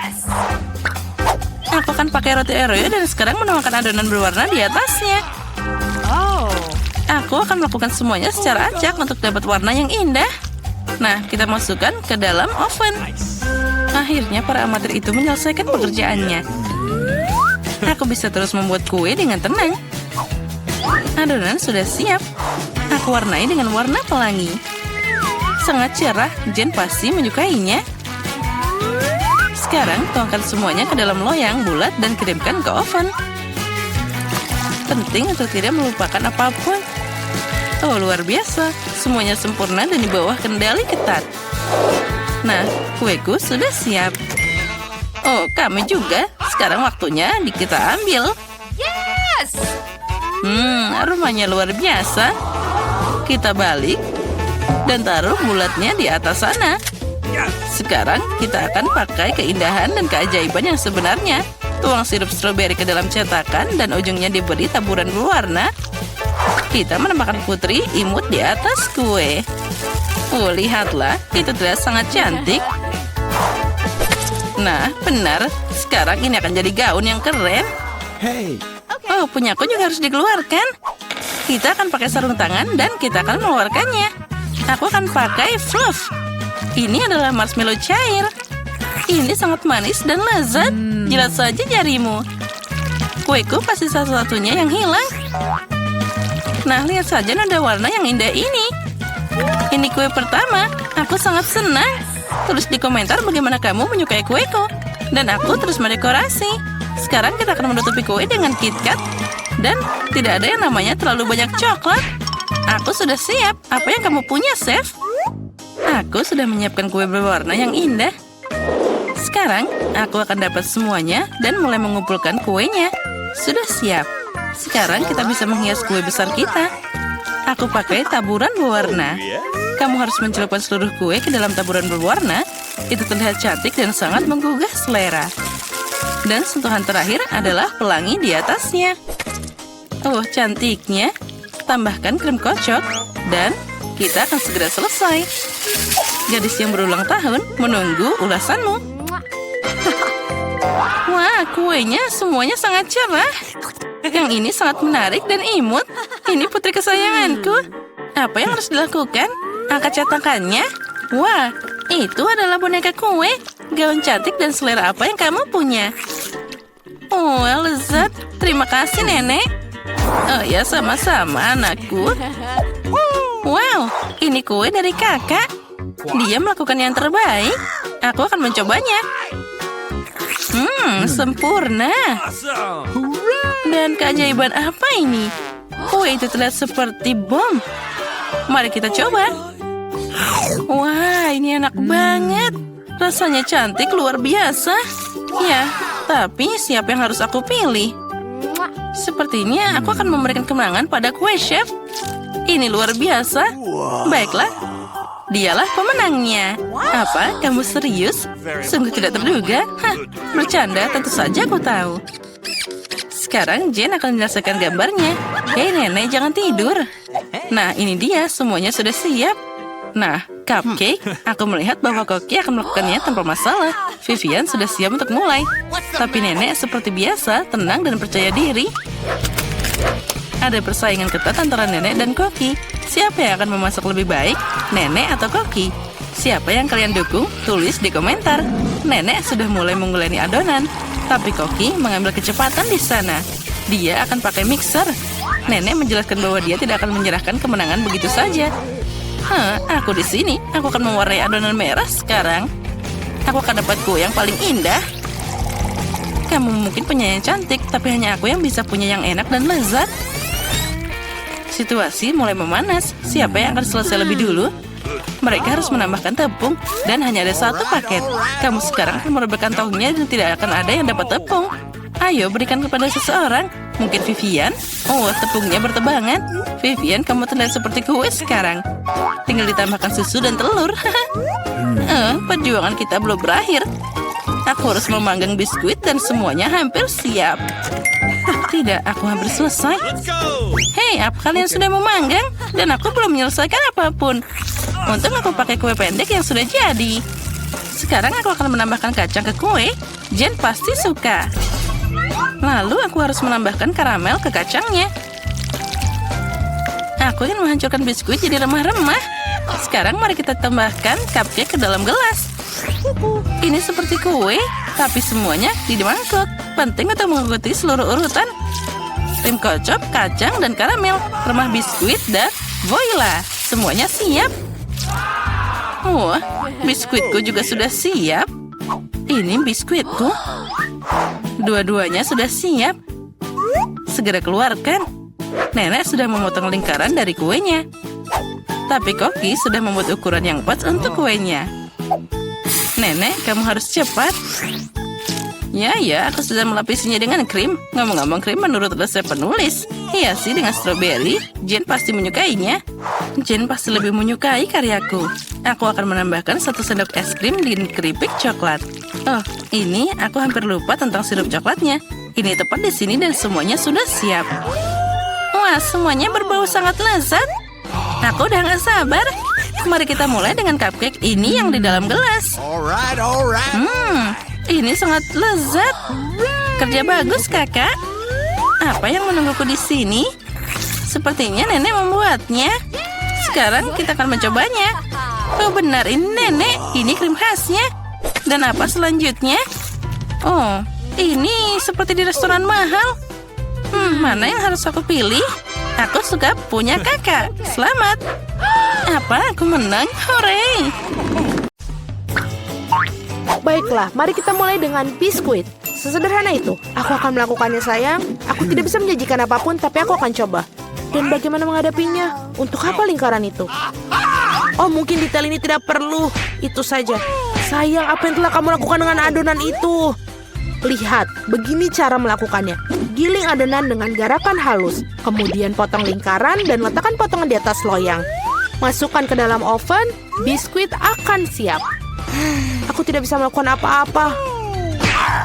Aku akan pakai roti Oreo dan sekarang menuangkan adonan berwarna di atasnya. Aku akan melakukan semuanya secara acak untuk dapat warna yang indah. Nah, kita masukkan ke dalam oven. Akhirnya para amatir itu menyelesaikan pekerjaannya. Aku bisa terus membuat kue dengan tenang. Adonan sudah siap. Aku warnai dengan warna pelangi. Sangat cerah, Jen pasti menyukainya. Sekarang tuangkan semuanya ke dalam loyang bulat dan kirimkan ke oven. Penting untuk tidak melupakan apapun. Oh, luar biasa. Semuanya sempurna dan di bawah kendali ketat. Nah, kueku sudah siap. Oh, kami juga. Sekarang waktunya kita ambil. Aromanya luar biasa. Kita balik dan taruh bulatnya di atas sana. Sekarang kita akan pakai keindahan dan keajaiban yang sebenarnya. Tuang sirup stroberi ke dalam cetakan dan ujungnya diberi taburan berwarna. Kita menambahkan putri imut di atas kue. Oh, lihatlah, itu terlihat sangat cantik. Nah, benar. Sekarang ini akan jadi gaun yang keren. Hey. Oh, punyaku juga harus dikeluarkan. Kita akan pakai sarung tangan dan kita akan mengeluarkannya. Aku akan pakai fluff. Ini adalah marshmallow cair. Ini sangat manis dan lezat. Jilat saja jarimu. Kueku pasti satu-satunya yang hilang. Nah, lihat saja nada warna yang indah ini. Ini kue pertama. Aku sangat senang. Tulis di komentar bagaimana kamu menyukai kueku. Dan aku terus mendekorasi. Sekarang kita akan menutupi kue dengan KitKat. Dan tidak ada yang namanya terlalu banyak coklat. Aku sudah siap. Apa yang kamu punya, Chef? Aku sudah menyiapkan kue berwarna yang indah. Sekarang, aku akan dapat semuanya dan mulai mengumpulkan kuenya. Sudah siap. Sekarang kita bisa menghias kue besar kita. Aku pakai taburan berwarna. Kamu harus mencelupkan seluruh kue ke dalam taburan berwarna. Itu terlihat cantik dan sangat menggugah selera. Dan sentuhan terakhir adalah pelangi di atasnya. Oh, cantiknya. Tambahkan krim kocok. Dan kita akan segera selesai. Gadis yang berulang tahun menunggu ulasanmu. Wah, kuenya semuanya sangat cerah. Yang ini sangat menarik dan imut. Ini putri kesayanganku. Apa yang harus dilakukan? Angkat cetakannya. Wah, itu adalah boneka kue. Gaun cantik dan selera apa yang kamu punya? Oh, lezat. Terima kasih, Nenek. Oh ya, sama-sama, anakku. Wow, ini kue dari kakak. Dia melakukan yang terbaik. Aku akan mencobanya. Sempurna. Dan keajaiban apa ini? Kue itu terlihat seperti bom. Mari kita coba. Wah, ini enak banget. Rasanya cantik luar biasa. Ya, tapi siapa yang harus aku pilih? Sepertinya aku akan memberikan kemenangan pada kue, Chef. Ini luar biasa. Baiklah, dialah pemenangnya. Apa? Kamu serius? Sungguh tidak terduga. Bercanda, tentu saja aku tahu. Sekarang Jen akan menyelesaikan gambarnya. Hei nenek, jangan tidur. Nah, ini dia, semuanya sudah siap. Nah, cupcake, aku melihat bahwa Koki akan melakukannya tanpa masalah. Vivian sudah siap untuk mulai. Tapi nenek seperti biasa, tenang dan percaya diri. Ada persaingan ketat antara nenek dan Koki. Siapa yang akan memasak lebih baik, nenek atau Koki? Siapa yang kalian dukung? Tulis di komentar. Nenek sudah mulai mengguleni adonan. Tapi Koki mengambil kecepatan di sana. Dia akan pakai mixer. Nenek menjelaskan bahwa dia tidak akan menyerahkan kemenangan begitu saja. Aku di sini. Aku akan mewarnai adonan merah sekarang. Aku akan dapat kue yang paling indah. Kamu mungkin punya yang cantik, tapi hanya aku yang bisa punya yang enak dan lezat. Situasi mulai memanas. Siapa yang akan selesai lebih dulu? Mereka harus menambahkan tepung dan hanya ada satu paket. Kamu sekarang akan merebahkan tahunya dan tidak akan ada yang dapat tepung. Ayo berikan kepada seseorang. Mungkin Vivian? Oh, tepungnya bertebangan. Vivian, kamu terlihat seperti kue sekarang. Tinggal ditambahkan susu dan telur. Perjuangan kita belum berakhir. Aku harus memanggang biskuit dan semuanya hampir siap. Tidak, aku hampir selesai. Hei, apa kalian sudah memanggang? Dan aku belum menyelesaikan apapun. Untung aku pakai kue pendek yang sudah jadi. Sekarang aku akan menambahkan kacang ke kue. Jen pasti suka. Lalu aku harus menambahkan karamel ke kacangnya. Aku ingin menghancurkan biskuit jadi remah-remah. Sekarang mari kita tambahkan cupcake ke dalam gelas. Ini seperti kue, tapi semuanya di mangkok. Penting untuk mengikuti seluruh urutan. Krim kocop, kacang, dan karamel. Remah biskuit, dan voila. Semuanya siap. Wah, biskuitku juga sudah siap. Ini biskuitku. Dua-duanya sudah siap. Segera keluarkan. Nenek sudah memotong lingkaran dari kuenya. Tapi Koki sudah membuat ukuran yang pas untuk kuenya. Nenek, kamu harus cepat. Ya, aku sudah melapisinya dengan krim. Ngomong-ngomong krim menurut resep penulis. Hiasi dengan stroberi. Jen pasti menyukainya. Jen pasti lebih menyukai karyaku. Aku akan menambahkan 1 sendok es krim di keripik coklat. Oh, ini aku hampir lupa tentang sirup coklatnya. Ini tepat di sini dan semuanya sudah siap. Wah, semuanya berbau sangat lezat. Aku udah gak sabar. Mari kita mulai dengan cupcake ini yang di dalam gelas. Alright. Ini sangat lezat. Kerja bagus, kakak. Apa yang menungguku di sini? Sepertinya nenek membuatnya. Sekarang kita akan mencobanya. Oh benar, ini nenek. Ini krim khasnya. Dan apa selanjutnya? Oh, ini seperti di restoran mahal. Mana yang harus aku pilih? Aku suka punya kakak. Selamat. Apa? Aku menang? Hore! Baiklah, mari kita mulai dengan biskuit. Sesederhana itu. Aku akan melakukannya, sayang. Aku tidak bisa menjanjikan apapun, tapi aku akan coba. Dan bagaimana menghadapinya? Untuk apa lingkaran itu? Oh, mungkin detail ini tidak perlu. Itu saja. Sayang, apa yang telah kamu lakukan dengan adonan itu? Lihat, begini cara melakukannya. Giling adonan dengan garakan halus. Kemudian potong lingkaran dan letakkan potongan di atas loyang. Masukkan ke dalam oven, biskuit akan siap. Aku tidak bisa melakukan apa-apa.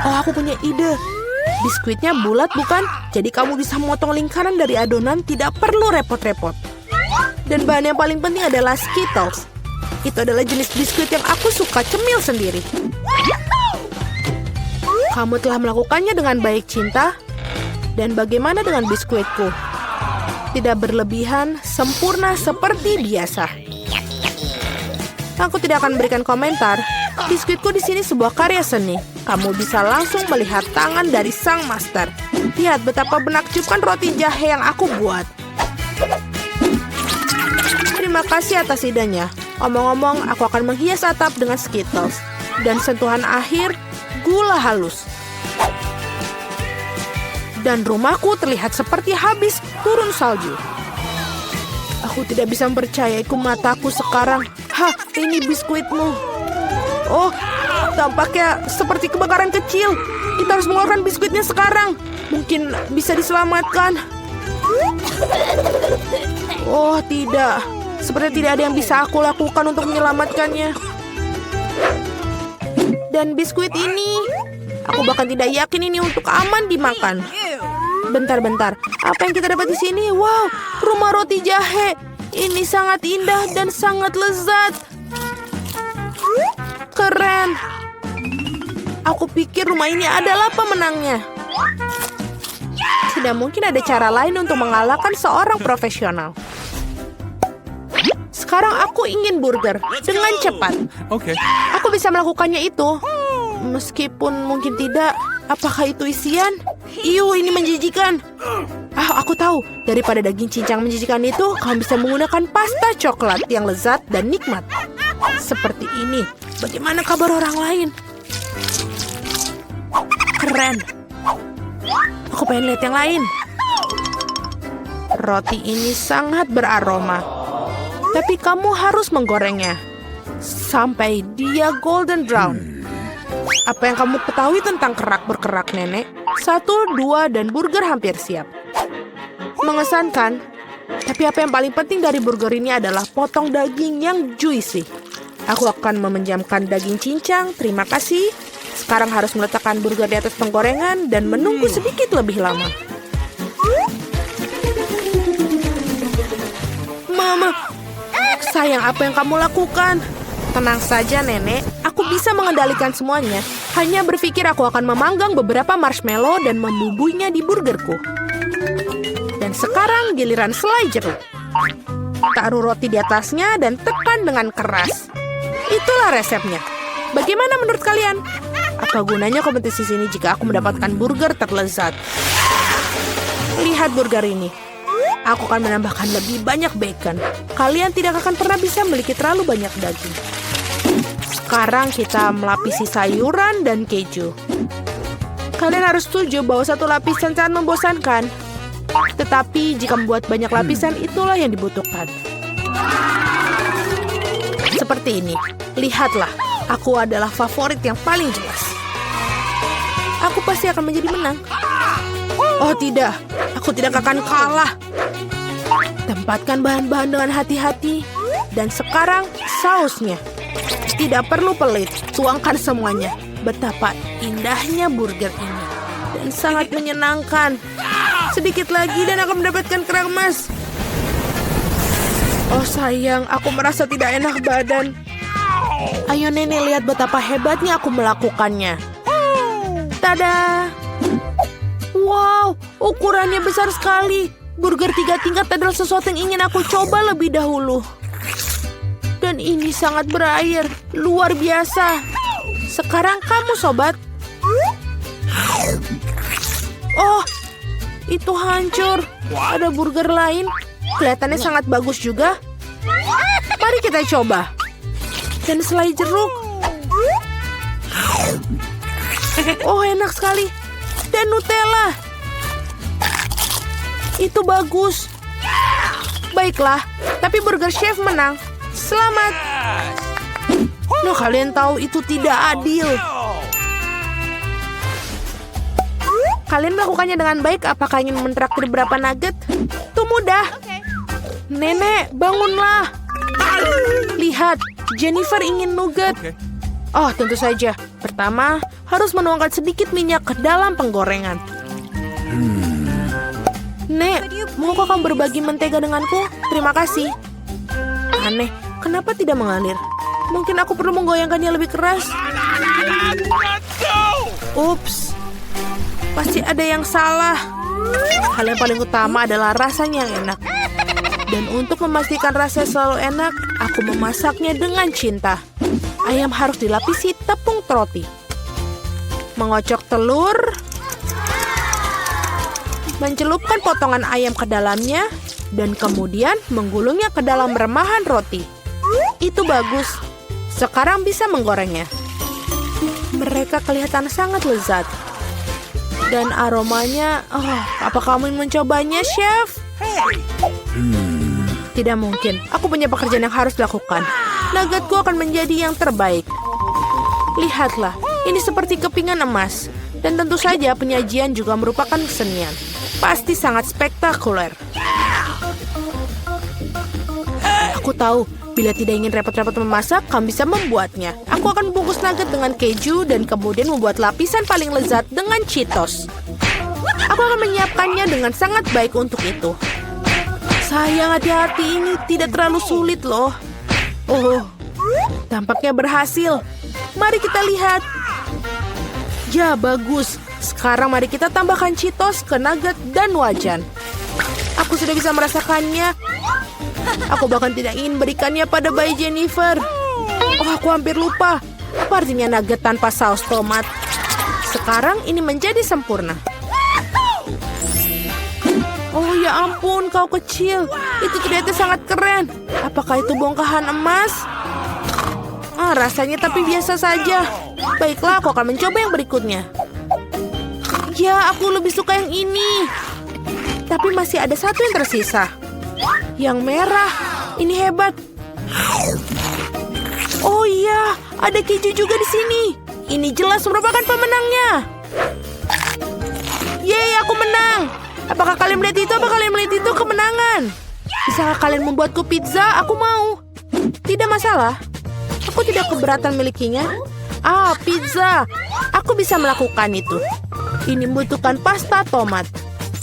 Oh, aku punya ide. Biskuitnya bulat bukan? Jadi kamu bisa memotong lingkaran dari adonan, tidak perlu repot-repot. Dan bahan yang paling penting adalah Skittles. Itu adalah jenis biskuit yang aku suka cemil sendiri. Kamu telah melakukannya dengan baik, Cinta. Dan bagaimana dengan biskuitku? Tidak berlebihan, sempurna seperti biasa. Aku tidak akan berikan komentar. Biskuitku di sini sebuah karya seni. Kamu bisa langsung melihat tangan dari sang master. Lihat betapa menakjubkan roti jahe yang aku buat. Terima kasih atas idenya. Omong-omong, aku akan menghias atap dengan Skittles. Dan sentuhan akhir, gula halus. Dan rumahku terlihat seperti habis turun salju. Aku tidak bisa mempercayaiku mataku sekarang. Hah, ini biskuitmu. Oh, tampaknya seperti kebakaran kecil. Kita harus mengeluarkan biskuitnya sekarang. Mungkin bisa diselamatkan. Oh, tidak. Seperti tidak ada yang bisa aku lakukan untuk menyelamatkannya. Dan biskuit ini, aku bahkan tidak yakin ini untuk aman dimakan. Bentar. Apa yang kita dapat di sini? Wow, rumah roti jahe. Ini sangat indah dan sangat lezat. Keren. Aku pikir rumah ini adalah pemenangnya. Tidak mungkin ada cara lain untuk mengalahkan seorang profesional. Sekarang aku ingin burger dengan cepat. Okay. Aku bisa melakukannya itu. Meskipun mungkin tidak. Apakah itu isian? Iu, ini menjijikan. Aku tahu. Daripada daging cincang menjijikan itu, kamu bisa menggunakan pasta coklat yang lezat dan nikmat. Seperti ini. Bagaimana kabar orang lain? Keren. Aku pengen lihat yang lain. Roti ini sangat beraroma. Tapi kamu harus menggorengnya sampai dia golden brown. Apa yang kamu ketahui tentang kerak berkerak, Nenek? 1, 2, dan burger hampir siap. Mengesankan. Tapi apa yang paling penting dari burger ini adalah potong daging yang juicy. Aku akan meminjamkan daging cincang, terima kasih. Sekarang harus meletakkan burger di atas penggorengan dan menunggu sedikit lebih lama. Mama, sayang, apa yang kamu lakukan? Tenang saja, Nenek. Aku bisa mengendalikan semuanya. Hanya berpikir aku akan memanggang beberapa marshmallow dan membubuinya di burgerku. Dan sekarang giliran selai jeruk. Taruh roti di atasnya dan tekan dengan keras. Itulah resepnya. Bagaimana menurut kalian? Apa gunanya kompetisi sini jika aku mendapatkan burger terlezat? Lihat burger ini. Aku akan menambahkan lebih banyak bacon. Kalian tidak akan pernah bisa memiliki terlalu banyak daging. Sekarang kita melapisi sayuran dan keju. Kalian harus setuju bahwa satu lapisan sangat membosankan. Tetapi jika membuat banyak lapisan, itulah yang dibutuhkan. Seperti ini. Lihatlah, aku adalah favorit yang paling jelas. Aku pasti akan menjadi menang. Oh tidak, aku tidak akan kalah. Tempatkan bahan-bahan dengan hati-hati. Dan sekarang sausnya. Tidak perlu pelit, tuangkan semuanya. Betapa indahnya burger ini. Dan sangat menyenangkan. Sedikit lagi dan akan mendapatkan kerang emas. Oh sayang, aku merasa tidak enak badan. Ayo nenek, lihat betapa hebatnya aku melakukannya. Tada! Wow, ukurannya besar sekali. Burger 3 tingkat adalah sesuatu yang ingin aku coba lebih dahulu. Dan ini sangat berair, luar biasa. Sekarang kamu, sobat. Oh, itu hancur. Ada burger lain. Kelihatannya sangat bagus juga. Mari kita coba. Dan selai jeruk. Oh, enak sekali. Dan Nutella. Itu bagus. Baiklah, tapi burger chef menang. Selamat. Nah, kalian tahu itu tidak adil. Kalian melakukannya dengan baik. Apakah ingin mentraktir berapa nugget? Itu mudah. Nenek, bangunlah. Lihat, Jennifer ingin nugget. Oh, tentu saja. Pertama, harus menuangkan sedikit minyak ke dalam penggorengan. Nek, maukah kamu berbagi mentega denganku? Terima kasih. Aneh, kenapa tidak mengalir? Mungkin aku perlu menggoyangkannya lebih keras. Ups, pasti ada yang salah. Hal yang paling utama adalah rasanya yang enak. Dan untuk memastikan rasanya selalu enak, aku memasaknya dengan cinta. Ayam harus dilapisi tepung roti. Mengocok telur. Mencelupkan potongan ayam ke dalamnya. Dan kemudian menggulungnya ke dalam remahan roti. Itu bagus. Sekarang bisa menggorengnya. Mereka kelihatan sangat lezat. Dan aromanya, apa kamu ingin mencobanya, chef? Tidak mungkin. Aku punya pekerjaan yang harus dilakukan. Nuggetku akan menjadi yang terbaik. Lihatlah, ini seperti kepingan emas. Dan tentu saja penyajian juga merupakan kesenian. Pasti sangat spektakuler. Aku tahu, bila tidak ingin repot-repot memasak, kamu bisa membuatnya. Aku akan membungkus nugget dengan keju dan kemudian membuat lapisan paling lezat dengan Cheetos. Aku akan menyiapkannya dengan sangat baik untuk itu. Sayang, hati-hati, ini tidak terlalu sulit loh. Oh, tampaknya berhasil. Mari kita lihat. Ya, bagus. Sekarang mari kita tambahkan Cheetos ke nugget dan wajan. Aku sudah bisa merasakannya. Aku bahkan tidak ingin berikannya pada bayi Jennifer. Oh, aku hampir lupa. Apa artinya nugget tanpa saus tomat? Sekarang ini menjadi sempurna. Oh ya ampun, kau kecil. Itu ternyata sangat keren. Apakah itu bongkahan emas? Rasanya tapi biasa saja. Baiklah, aku akan mencoba yang berikutnya. Ya, aku lebih suka yang ini. Tapi masih ada satu yang tersisa. Yang merah. Ini hebat. Oh iya, ada keju juga di sini. Ini jelas merupakan pemenangnya. Yeay, aku menang. Apakah kalian melihat itu? Apakah kalian melihat itu kemenangan? Bisakah kalian membuatku pizza? Aku mau. Tidak masalah. Aku tidak keberatan milikinya. Pizza. Aku bisa melakukan itu. Ini membutuhkan pasta tomat.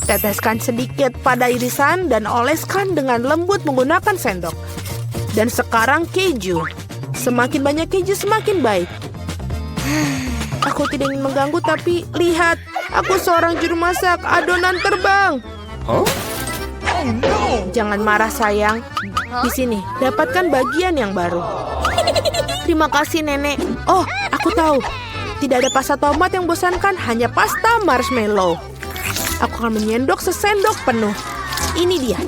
Teteskan sedikit pada irisan dan oleskan dengan lembut menggunakan sendok. Dan sekarang keju. Semakin banyak keju semakin baik. Aku tidak ingin mengganggu tapi lihat. Aku seorang juru masak. Adonan terbang. Jangan marah sayang. Di sini, dapatkan bagian yang baru. Terima kasih nenek. Oh, aku tahu. Tidak ada pasta tomat yang bosankan, hanya pasta marshmallow. Aku akan menyendok sesendok penuh. Ini dia.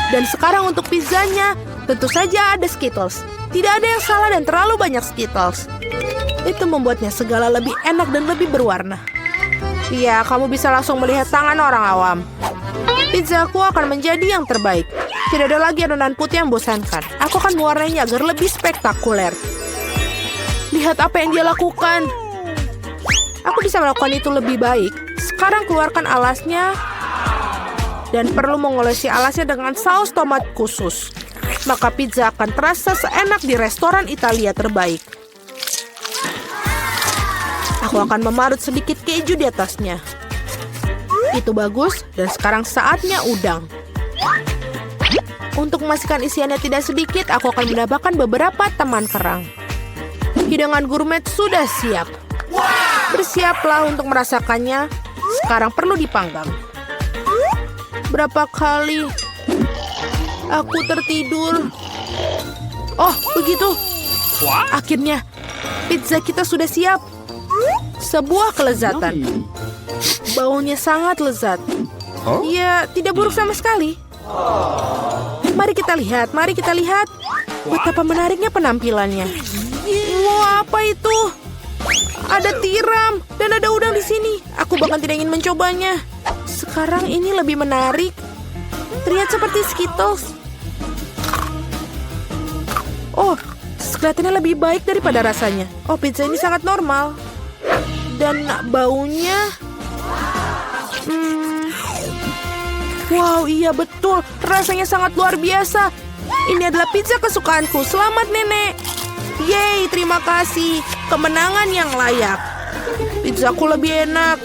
Dan sekarang untuk pizzanya, tentu saja ada Skittles. Tidak ada yang salah dan terlalu banyak Skittles. Itu membuatnya segala lebih enak dan lebih berwarna. Iya, kamu bisa langsung melihat tangan orang awam. Pizzaku akan menjadi yang terbaik. Tidak ada lagi adonan putih yang bosankan. Aku akan mewarnainya agar lebih spektakuler. Lihat apa yang dia lakukan. Aku bisa melakukan itu lebih baik. Sekarang keluarkan alasnya. Dan perlu mengolesi alasnya dengan saus tomat khusus. Maka pizza akan terasa seenak di restoran Italia terbaik. Aku akan memarut sedikit keju di atasnya. Itu bagus, dan sekarang saatnya udang. Untuk memastikan isiannya tidak sedikit, aku akan menambahkan beberapa teman kerang. Hidangan gourmet sudah siap. Bersiaplah untuk merasakannya. Sekarang perlu dipanggang. Berapa kali aku tertidur? Oh, begitu. Akhirnya, pizza kita sudah siap. Sebuah kelezatan. Baunya sangat lezat. Ya, tidak buruk sama sekali. Mari kita lihat. Betapa menariknya penampilannya. Wah, apa itu? Ada tiram dan ada udang di sini. Aku bahkan tidak ingin mencobanya. Sekarang ini lebih menarik. Terlihat seperti Skittles. Oh, kelihatannya lebih baik daripada rasanya. Oh, pizza ini sangat normal. Dan baunya... Wow, iya betul. Rasanya sangat luar biasa. Ini adalah pizza kesukaanku. Selamat, Nenek. Yeay, terima kasih. Kemenangan yang layak. Pizzaku lebih enak.